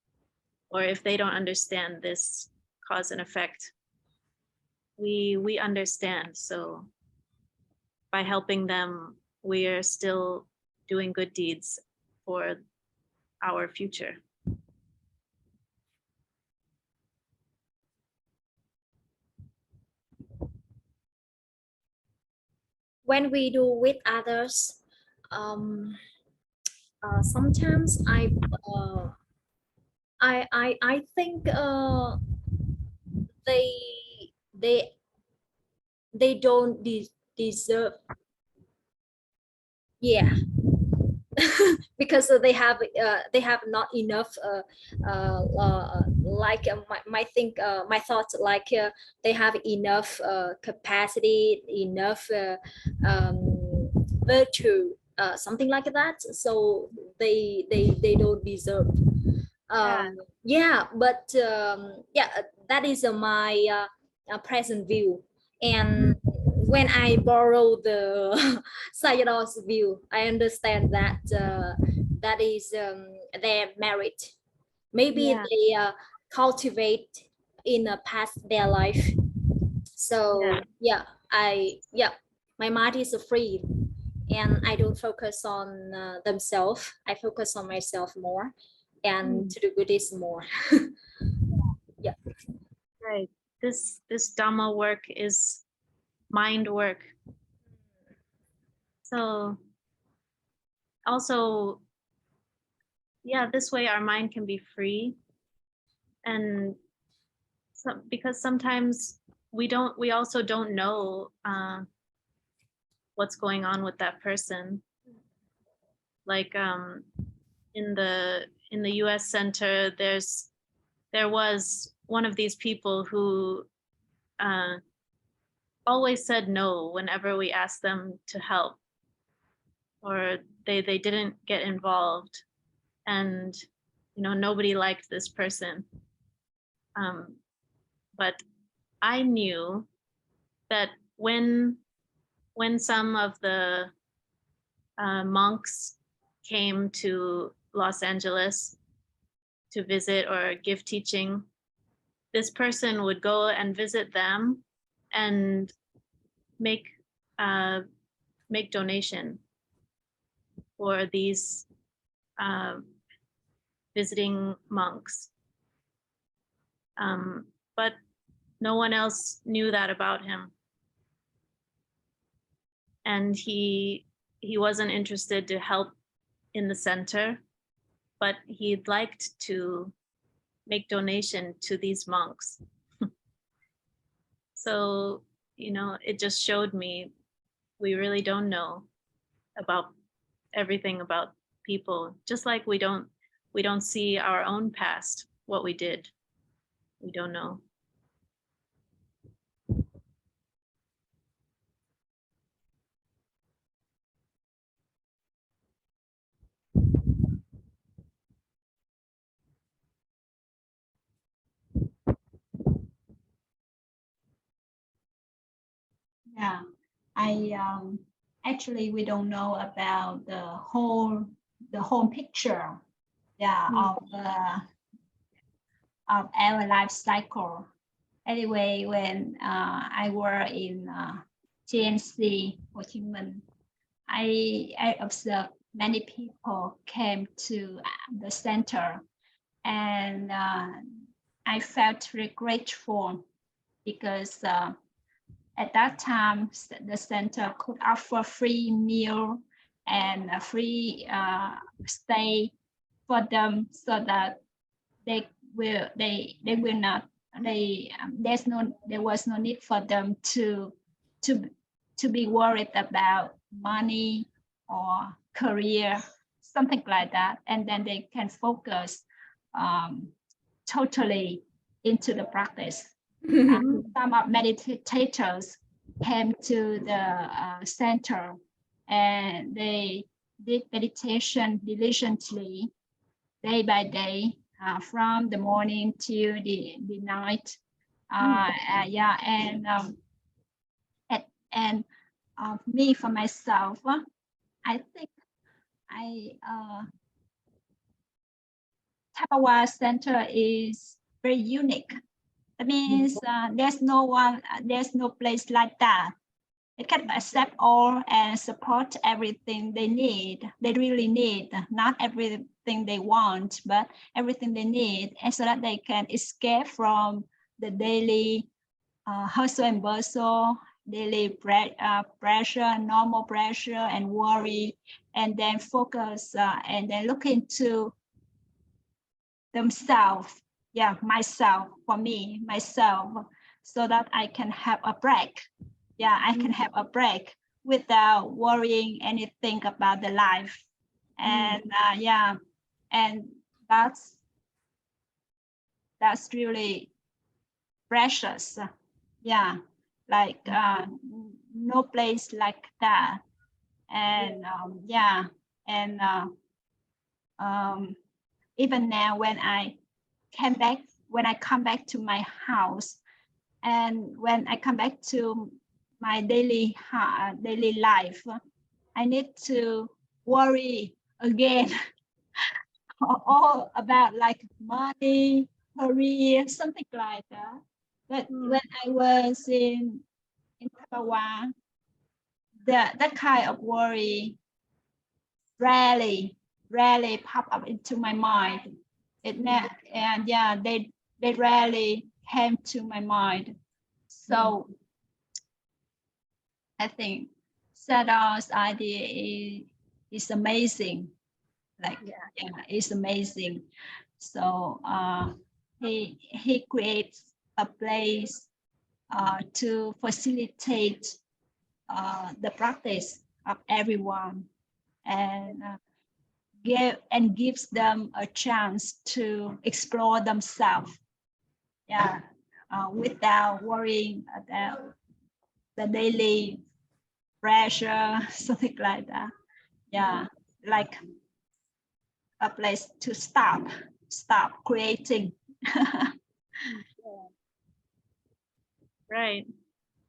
or if they don't understand this cause and effect, we understand. So by helping them, we are still doing good deeds for our future. When we do with others, sometimes I think they they they don't deserve. Yeah, because they have not enough like my thoughts, like they have enough capacity, enough virtue, something like that, so they don't deserve. Yeah, but yeah, that is my present view. And when I borrow the Sayalay's view, I understand that that is their merit. Maybe Yeah. they cultivate in a past their life. So Yeah. yeah, my mind is free, and I don't focus on themselves. I focus on myself more, and to do good is more. Yeah. Right. This Dhamma work is mind work. So also, yeah, this way our mind can be free. And so, because sometimes we also don't know what's going on with that person. Like in the US center, there was one of these people who always said no whenever we asked them to help, or they didn't get involved, and nobody liked this person. But I knew that when some of the monks came to Los Angeles to visit or give teaching, this person would go and visit them and make donation for these visiting monks. But no one else knew that about him. And he wasn't interested to help in the center, but he'd liked to make donation to these monks. So, it just showed me we really don't know about everything about people, just like we don't see our own past, what we did. We don't know. Yeah, actually we don't know about the whole picture, yeah, of our life cycle. Anyway, when I work in GNC Ho Chi Minh, I observed many people came to the center, and I felt very grateful because at that time the center could offer free meal and a free stay for them, so that there was no need for them to be worried about money or career, something like that, and then they can focus totally into the practice. Some of meditators came to the center, and they did meditation diligently day by day, from the morning to the night. Yeah, and me for myself, I think Tapawa Center is very unique. That means there's no place like that. It can accept all and support everything they need. They really need, not everything they want, but everything they need, and so that they can escape from the daily hustle and bustle, daily pressure, normal pressure and worry, and then focus and then look into themselves. Yeah, myself, for me, myself, so that I can have a break. Yeah, I can have a break without worrying anything about the life. and yeah, and that's really precious. Yeah, like no place like that. And yeah, and even now when I come back to my house, and when I come back to my daily life, I need to worry again all about like money, career, something like that. But when I was in Taiwan, that kind of worry rarely pop up into my mind. And yeah, they rarely came to my mind. So I think Sador's idea is amazing. Like yeah, it's amazing. So he creates a place to facilitate the practice of everyone, and gives them a chance to explore themselves. Yeah, without worrying about the daily pressure, something like that. Yeah, like a place to stop creating. Right.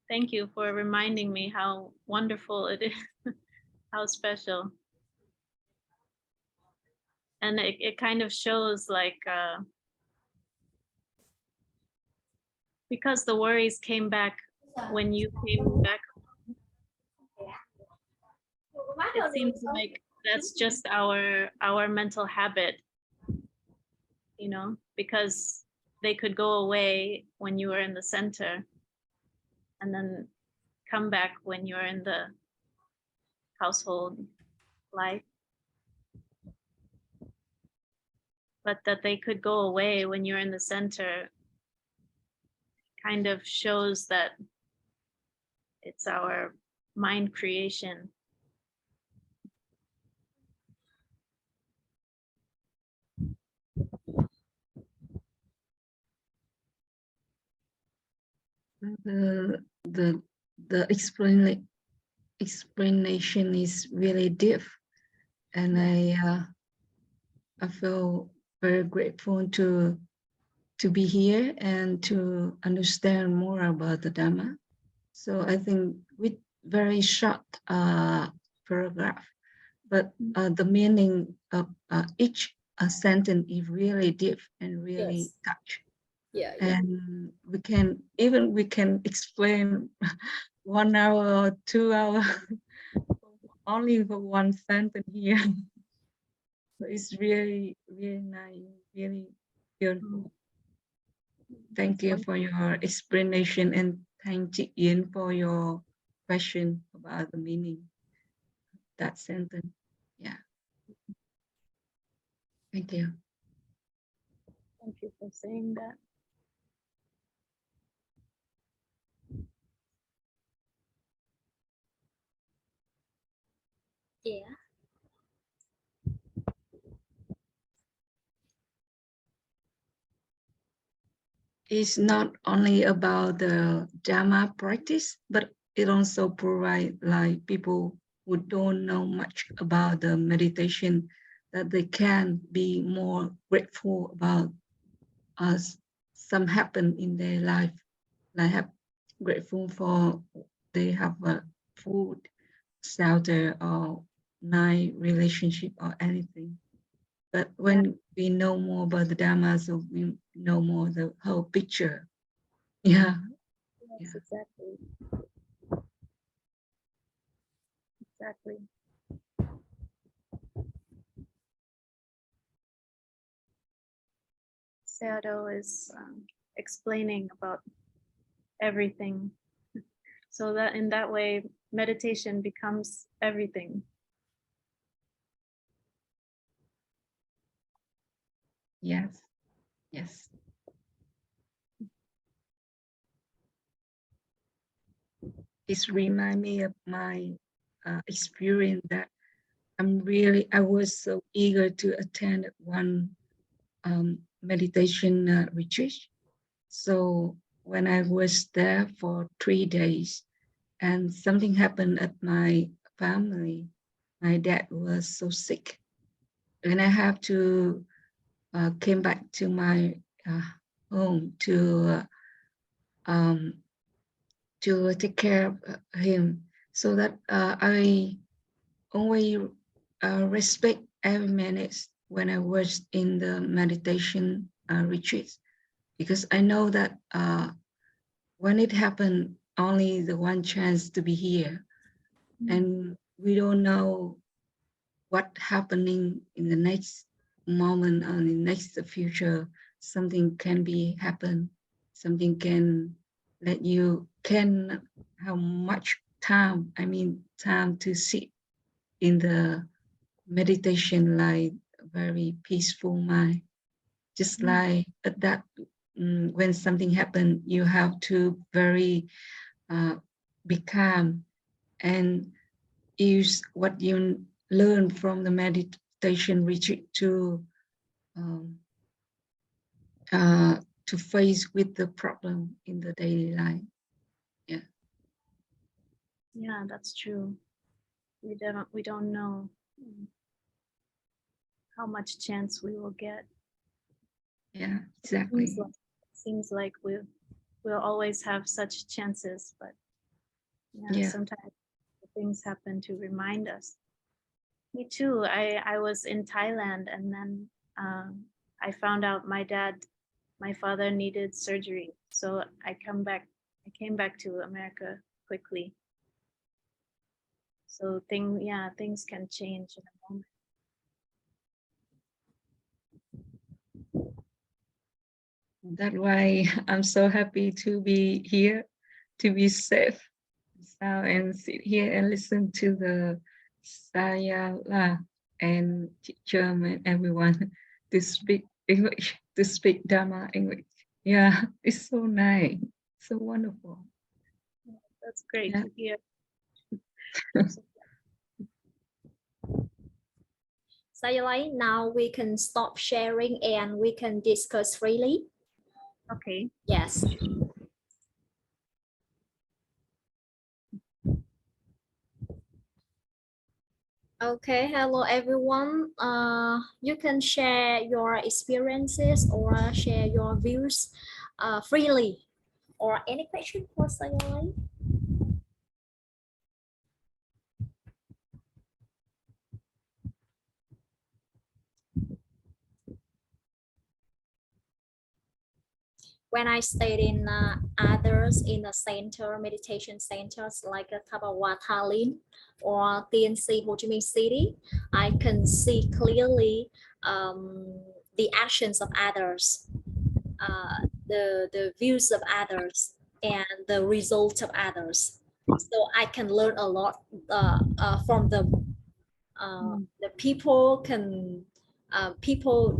Thank you for reminding me how wonderful it is, how special. And it kind of shows like, because the worries came back when you came back, it seems like that's just our mental habit, you know, because they could go away when you were in the center and then come back when you're in the household life. But that they could go away when you're in the center kind of shows that it's our mind creation. The explanation is really deep, and I feel very grateful to be here and to understand more about the Dhamma. So I think with very short paragraph, but the meaning of each sentence is really deep and really touch. Yeah. And we can explain 1 hour or 2 hours only for one sentence here. So it's really nice, really beautiful. Thank you for your explanation, and thank you, Ian, for your question about the meaning of that sentence. Yeah. Thank you. Thank you for saying that. Yeah. It's not only about the Dhamma practice, but it also provides like people who don't know much about the meditation, that they can be more grateful about some happen in their life. Like have grateful for they have a food, shelter, or nice relationship or anything. But when we know more about the Dhamma, so we know more the whole picture. Yeah. Yes, exactly. Exactly. Sayadaw is explaining about everything, so that in that way meditation becomes everything. Yes. Yes. It reminds me of my experience that I was so eager to attend one meditation retreat. So when I was there for 3 days and something happened at my family, my dad was so sick and I have to came back to my home to take care of him, so that I only respect every minute when I was in the meditation retreat, because I know that when it happened, only the one chance to be here, and we don't know what happening in the next moment or in the next future. Something can be happen, something can let you can how much time, I mean time to sit in the meditation, like very peaceful mind, just like at that when something happened, you have to very be calm and use what you learn from the meditation retreat to face with the problem in the daily life. Yeah. Yeah, that's true. We don't know how much chance we will get. Yeah, exactly. Seems like we'll always have such chances, but Yeah. sometimes things happen to remind us. Me too. I was in Thailand, and then I found out my father needed surgery, so I came back to America quickly. So things can change in a moment. That's why I'm so happy to be here, to be safe now and sit here and listen to the Sayalay and teacher and everyone to speak English, to speak Dharma English. Yeah, it's so nice, so wonderful. That's great Yeah. to hear. Sayalay, now we can stop sharing and we can discuss freely. Okay. Yes. Okay, hello everyone. You can share your experiences or share your views freely. Or any question for Sayalay? When I stayed in others in the center, meditation centers like Thabawathalin or TNC Ho Chi Minh City, I can see clearly the actions of others, the views of others, and the results of others. So I can learn a lot from them. The people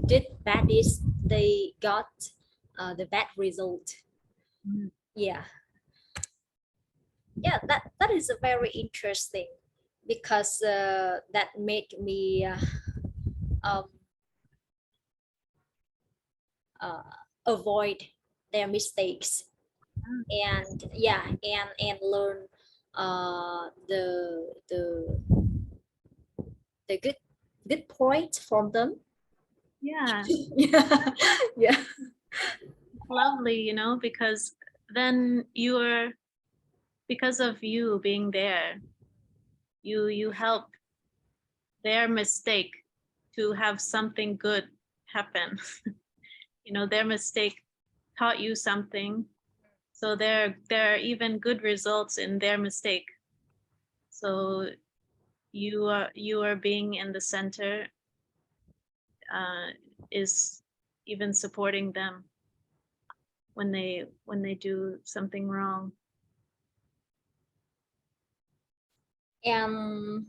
did bad deeds, they got the bad result. Yeah, that is a very interesting, because that made me avoid their mistakes, and learn the good point from them. Yeah. Yeah. Lovely, because then because of you being there, you help their mistake to have something good happen. Their mistake taught you something, so there are even good results in their mistake. So you are being in the center is even supporting them when they do something wrong. And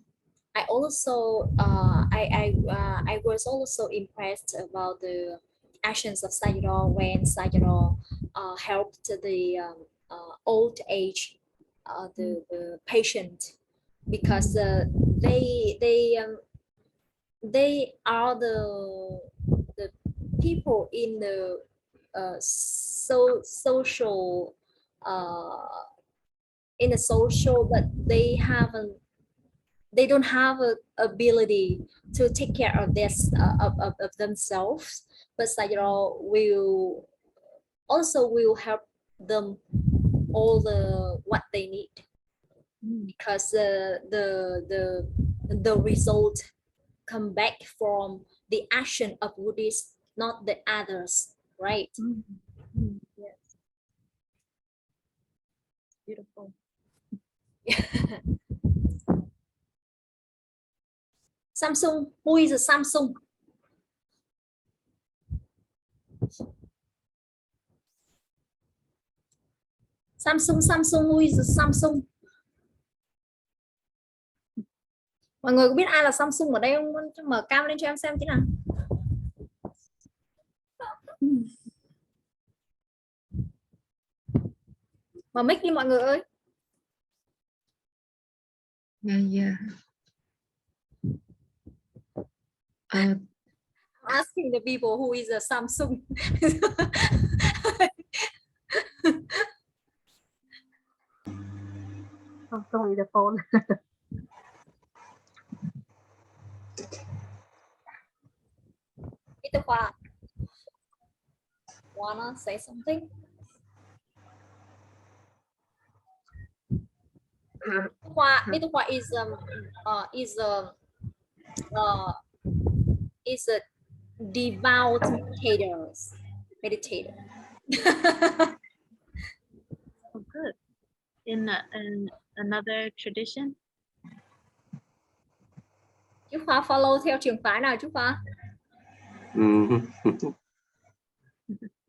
I also I was also impressed about the actions of Sayadaw when Sayadaw helped the old age the patient, because they are the people in the social in the social, but they don't have a ability to take care of this of themselves. But Sayalay will help them all the what they need, because the result come back from the action of Buddhists, not the others, right? Yes. Beautiful. Samsung, who is a Samsung? Samsung, who is a Samsung? Mọi người có biết ai là Samsung ở đây không? Mở cam lên cho em xem tí nào. Mở mic đi mọi người ơi. Yeah. I'm asking the people who is a Samsung. Samsung is the phone. Mr. Khoa, wanna say something? Mr. Khoa is a devout meditator. Oh, good. In another tradition? Chú Khoa follow theo trường phái nào chú Khoa?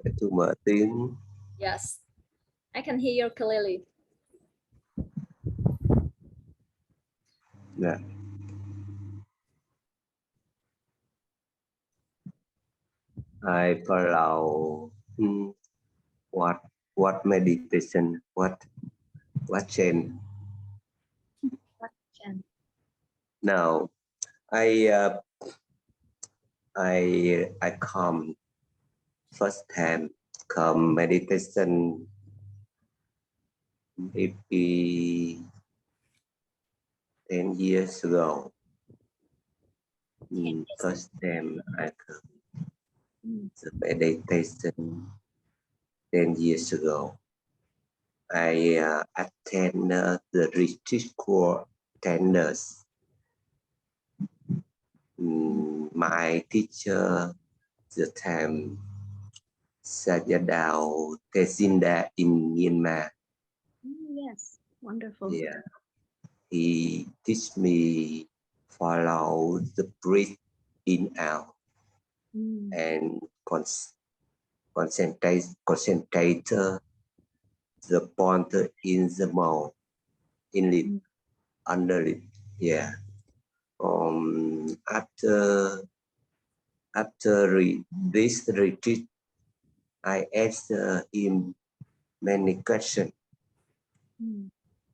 Để tôi mở tiếng. Yes, I can hear you clearly. Yeah. I follow what meditation, what change. What change? Now, I come first time come meditation maybe 10 years ago. First time I come the meditation 10 years ago. I attend the retreat course 10 years. My teacher the time Sayalay Tesinda in Myanmar. Yes, wonderful. Yeah, he teach me follow the breath in out and concentrate the point in the mouth, in lip, under lip. Yeah. After this retreat, I asked him many questions.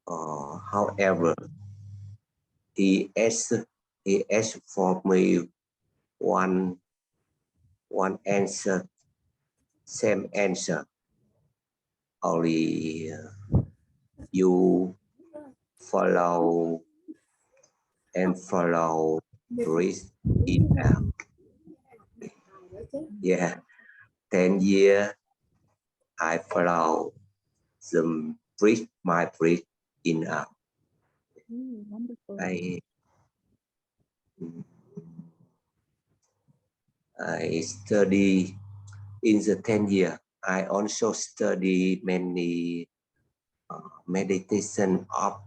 However, he asked for me one answer, same answer. Only you follow breathe in out. Yeah, 10 years I follow the my breath in out. Wonderful. I study in the 10 years. I also study many meditation of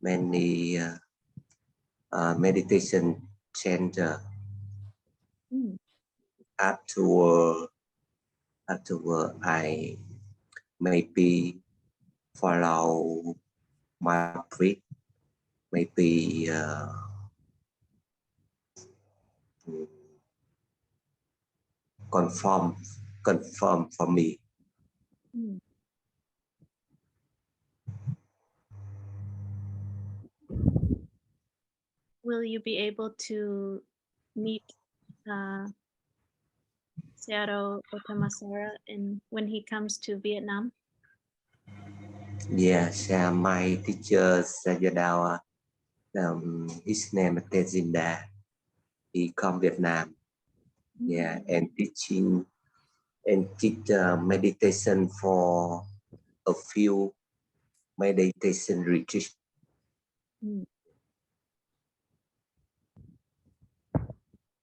many meditation center. Afterward, I maybe follow my breath, maybe confirm for me. will you be able to meet Searo Otamasara when he comes to Vietnam? Yes, my teacher Sayadawa, his name is Tezinda. He come Vietnam, yeah, and teach meditation for a few meditation retreats.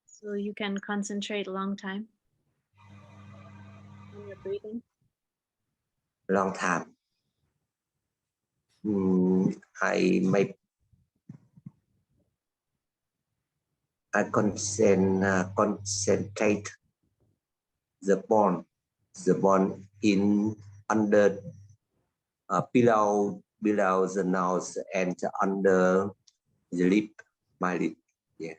So you can concentrate a long time on your breathing? Long time. I concentrate the bone in under below the nose and under the lip, my lip. Yeah.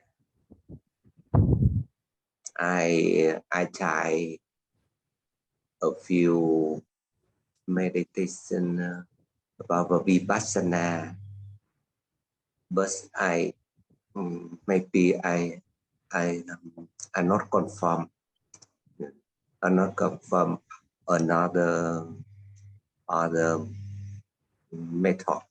I try a few meditation about Vipassana, but maybe I not confirm. I not confirm another method.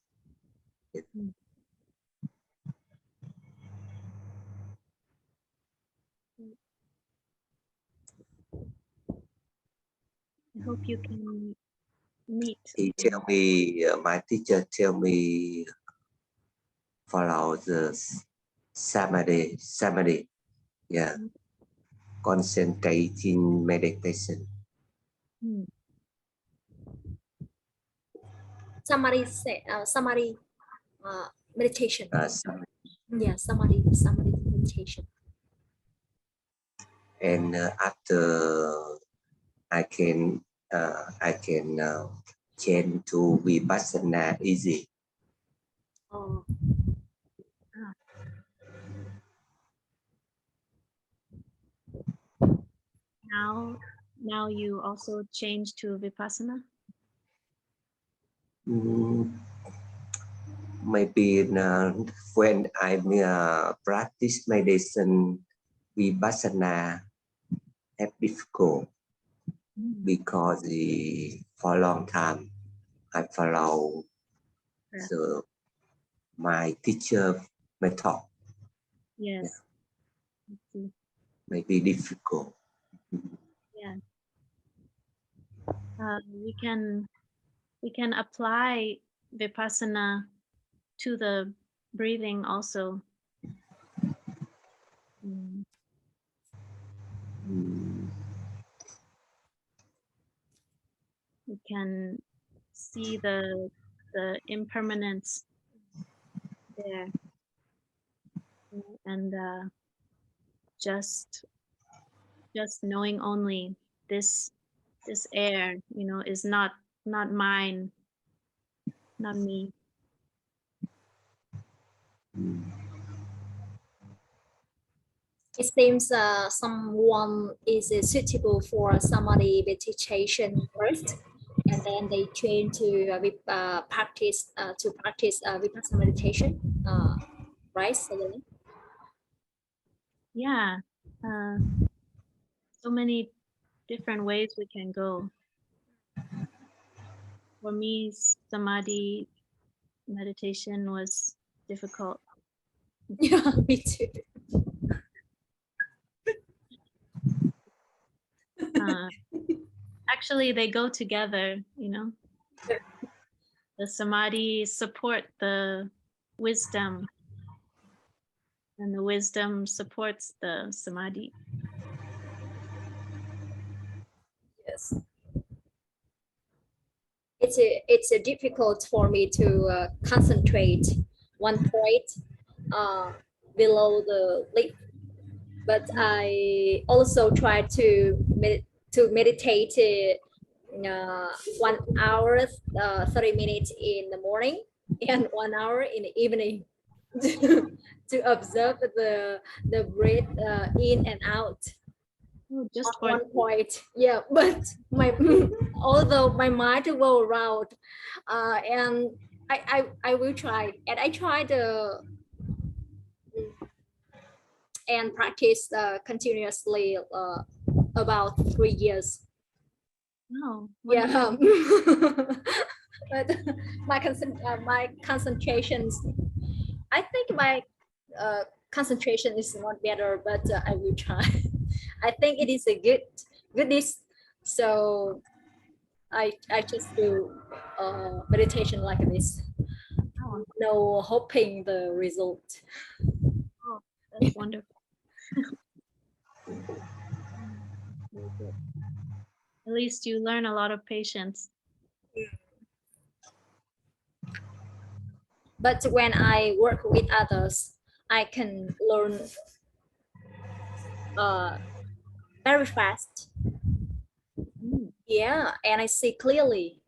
I hope you can meet. He tell me, my teacher tell me, follow the samadhi, yeah, concentrating meditation. Samadhi meditation. Yeah, samadhi meditation. And after I can change to Vipassana easy. Oh. Now you also change to Vipassana? Maybe when I practice meditation Vipassana have difficult because for a long time I follow my teacher method. Yes. Yeah. Maybe difficult. Yeah. We can apply Vipassana to the breathing also. We can see the impermanence there, and just knowing only this air, is not mine, not me. It seems someone is suitable for samadhi meditation first, and then they train to practice Vipassana meditation, right, Sayalay? Yeah, so many different ways we can go. For me, samadhi meditation was difficult. Yeah, me too. Actually, they go together, The samadhi support the wisdom, and the wisdom supports the samadhi. Yes. It's difficult for me to concentrate one point below the lip, but I also try to meditate 1 hour 30 minutes in the morning and 1 hour in the evening to observe the breath in and out. Just for one point, yeah, but although my mind will around, and I will try, and I try and practice continuously about 3 years. Oh, Yeah. But my concentrations, I think my concentration is not better, but I will try. I think it is a good this. So I just do meditation like this. Oh. No hoping the result. that's wonderful. Very good. At least you learn a lot of patience. But when I work with others, I can learn very fast. Yeah, and I see clearly.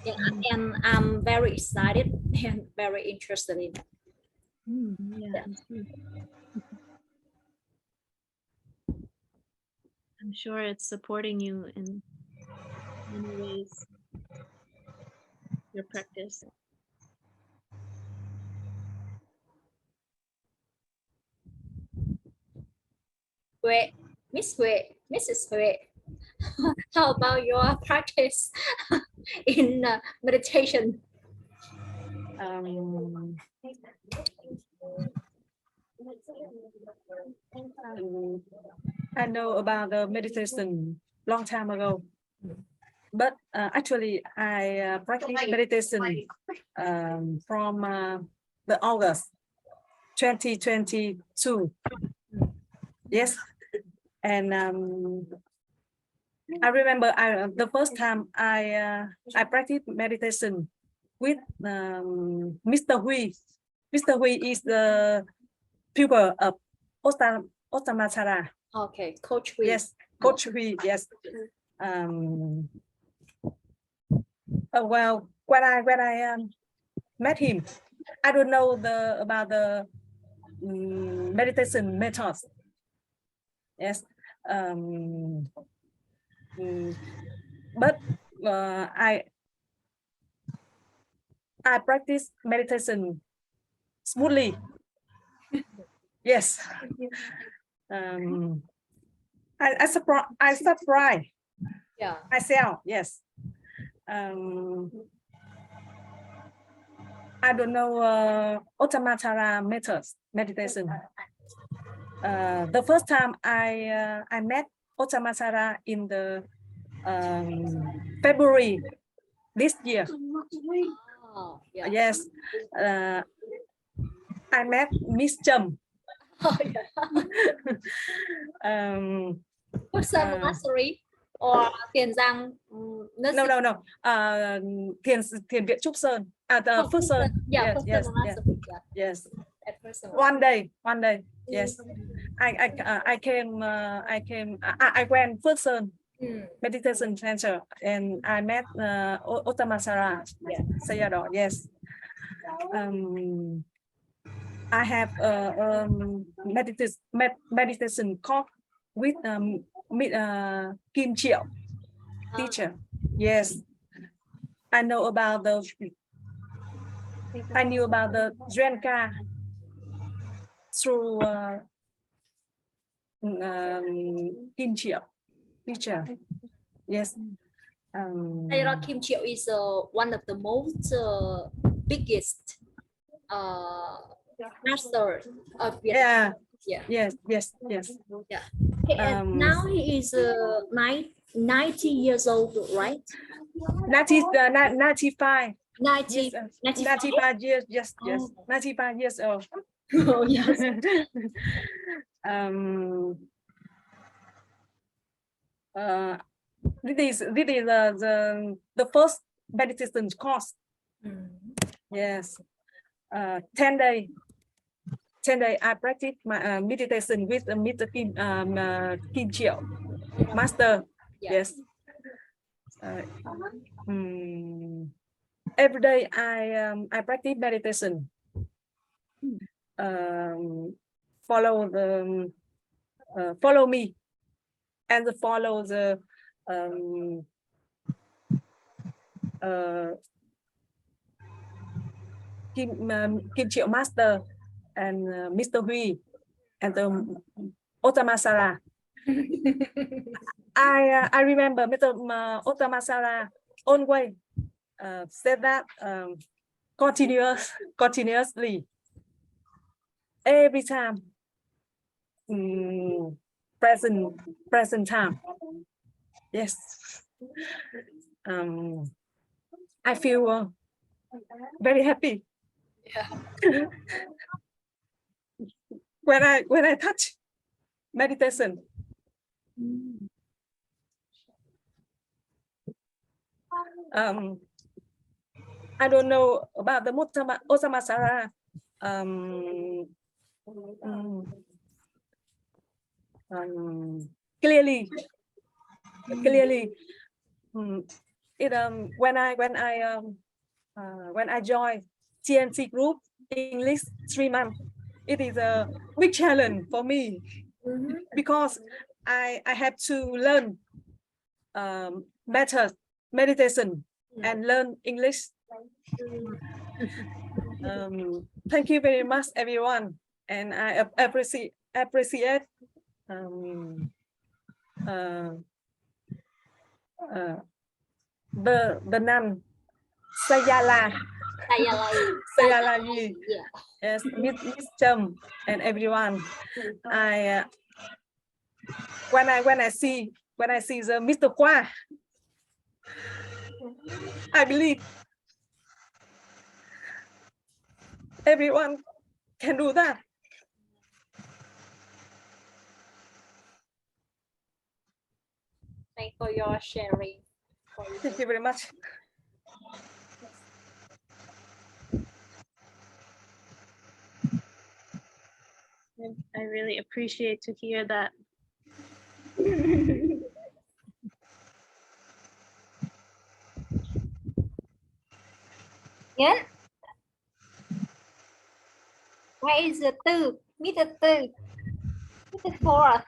Yeah, and I'm very excited and very interested in it. Yeah, I see. I'm sure it's supporting you in many ways, your practice. Wait, Miss Hui, Mrs. Hui, how about your practice in meditation? I know about the meditation long time ago, but actually I practice meditation from the August 2022. Yes, and I remember the first time I practiced meditation with Mr. Hui. Mr. Hui is the pupil of Ottamachara. Okay, Coach Hui. Yes, Coach Hui. Yes. Well, when I met him, I don't know about the meditation methods. Yes. But I practice meditation smoothly. Yes. I surprise Yeah. myself. Yes. I don't know Ottamachara methods meditation. The first time I met Ottamachara in the February this year. Oh, yeah. Yes, I met Miss Trâm. Oh, yeah. Person monastery or Tiền Giang nursing? No. Thiền viện Trúc Sơn. Phước Sơn. Yeah, Yes. Yes. One day. Yes. I went Phước Sơn meditation center and I met Ottamachara. Yeah. Sayalay. Yes. I have meditation course with Kim Triệu teacher. Yes, I knew about the Drenka through Kim Triệu teacher. Yes. Kim Triệu is one of the most biggest master of Vietnam. Yeah. Yes. Yeah. Now he is 90 years old, right? 95. 90, Yes, 95 years. Yes. Oh. 95 years old. Oh, yes. This is the first meditation course. Yes. 10 days. 10 days I practice my meditation with Mr. Kim Triệu master. Yeah. Yes. Every day I practice meditation. Follow me and follow the Kim Triệu master and Mr. Hui. and Otamasara. I remember Mr. Otamasara always said that continuously every time, present time. Yes. I feel very happy. Yeah. when I touch meditation. I don't know about the Osamasara. Clearly, it when I join TNC group English 3 months, it is a big challenge for me because I have to learn method meditation and learn English. Thank you very much, everyone, and I appreciate the nun Sayalay. Sayalay. Yeah. Yes, Miss Chum and everyone. When I see the Mr. Kwa, I believe everyone can do that. Thanks for your sharing. Thank you very much. I really appreciate to hear that. Yeah. Where is the two? Mr. Two. Mr. Four.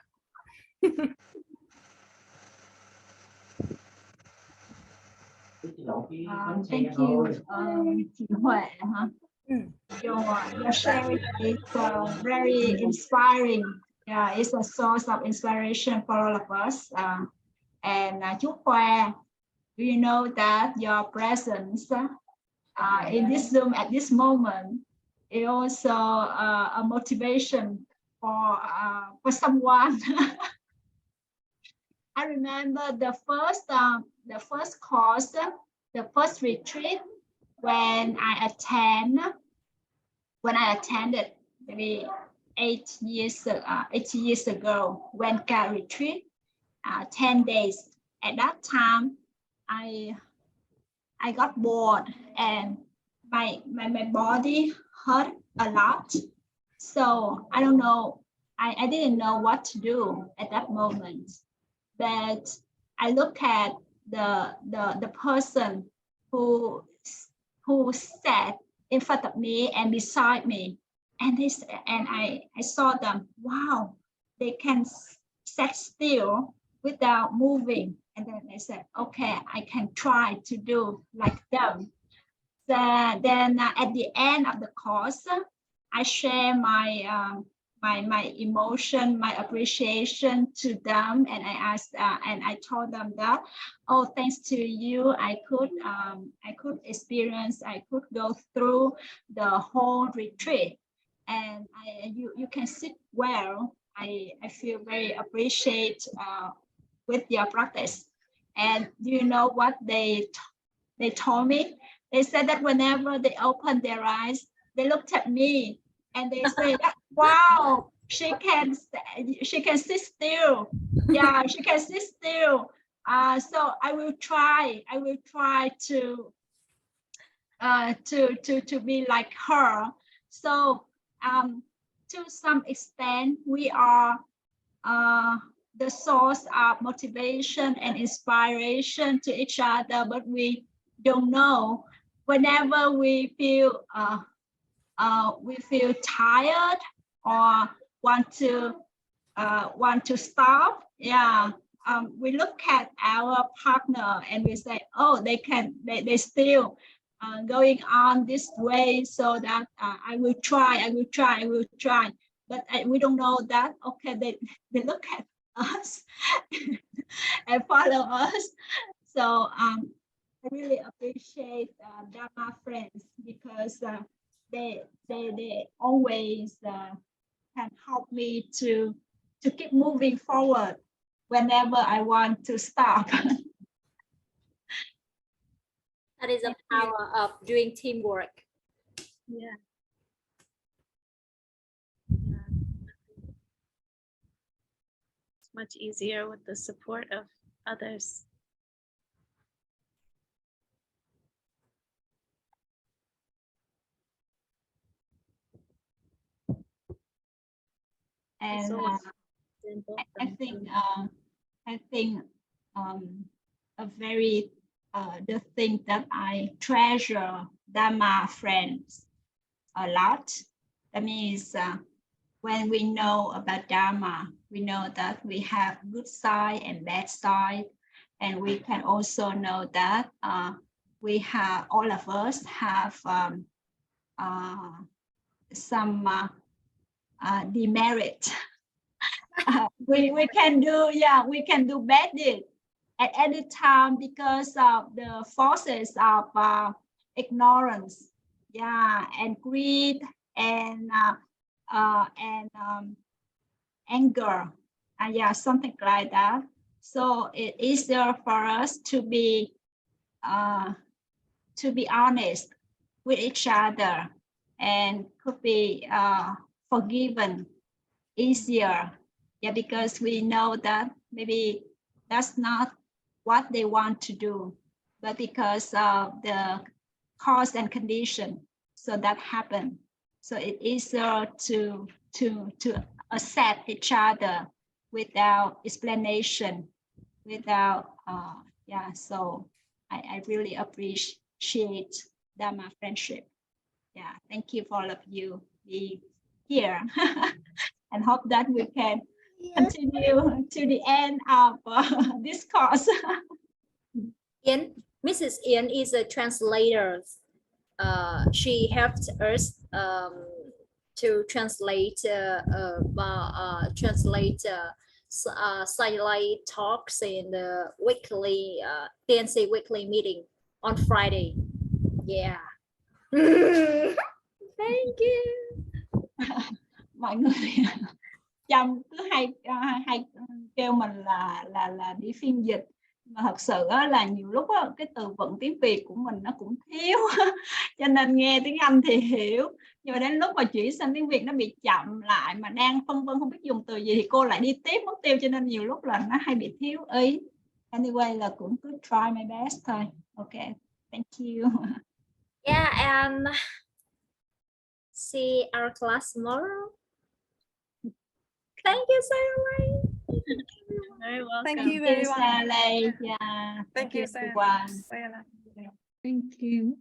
Thank you, chị Huệ. Your sharing is very inspiring. It's a source of inspiration for all of us. And Chúc Khoa, do you know that your presence in this Zoom at this moment is also a motivation for someone. I remember the first course, the first retreat when I attended maybe 8 years ago, when Ka retreat, 10 days. At that time, I got bored and my body hurt a lot. So I don't know, I didn't know what to do at that moment. But I look at the person who sat in front of me and beside me, and I saw them. Wow, they can sit still without moving. And then I said, okay, I can try to do like them. Then at the end of the course, I share my my emotion, my appreciation to them, and I asked and I told them that, oh, thanks to you, I could experience, I could go through the whole retreat, and you can sit well. I feel very appreciate with your practice. And do you know what they told me? They said that whenever they open their eyes, they looked at me and they say that, wow, she can sit still. Yeah, she can sit still. So I will try to be like her. So to some extent, we are the source of motivation and inspiration to each other, but we don't know. Whenever we feel tired or want to stop, we look at our partner and we say, oh, they still going on this way, so that I will try. but we don't know that. Okay, they look at us and follow us. So I really appreciate Dharma friends because they always can help me to keep moving forward whenever I want to stop. That is the power of doing teamwork. Yeah. It's much easier with the support of others. And So I think a very the thing that I treasure Dharma friends a lot. That means when we know about Dharma, we know that we have good side and bad side, and we can also know that we have, all of us have some demerit. We can do, yeah, we can do bad deed at any time because of the forces of ignorance, yeah, and greed and anger, yeah, something like that. So it's easier for us to be honest with each other and could be forgiven easier, yeah, because we know that maybe that's not what they want to do, but because of the cause and condition, so that happened. So it's easier to accept each other without explanation, without yeah. So I really appreciate Dharma friendship. Yeah, thank you for all of you being here. And hope that we can continue to the end of this course. Ian, Mrs. Ian is a translator. She helped us to translate Sayalay talks in the weekly PNC weekly meeting on Friday. Yeah. Thank you. Mọi người chồng cứ hay kêu mình là đi phiên dịch, mà thật sự là nhiều lúc cái từ vựng tiếng Việt của mình nó cũng thiếu cho nên nghe tiếng Anh thì hiểu, nhưng mà đến lúc mà chuyển sang tiếng Việt nó bị chậm lại, mà đang phân vân không biết dùng từ gì thì cô lại đi tiếp mất tiêu, cho nên nhiều lúc là nó hay bị thiếu ý. Anyway là cũng cứ try my best thôi. Okay, thank you. Yeah, and see our class tomorrow. Thank you, Sayalay. You're very welcome. Thank you very much. Sayalay. Yeah. Thank you, everyone. Sayalay. Thank you.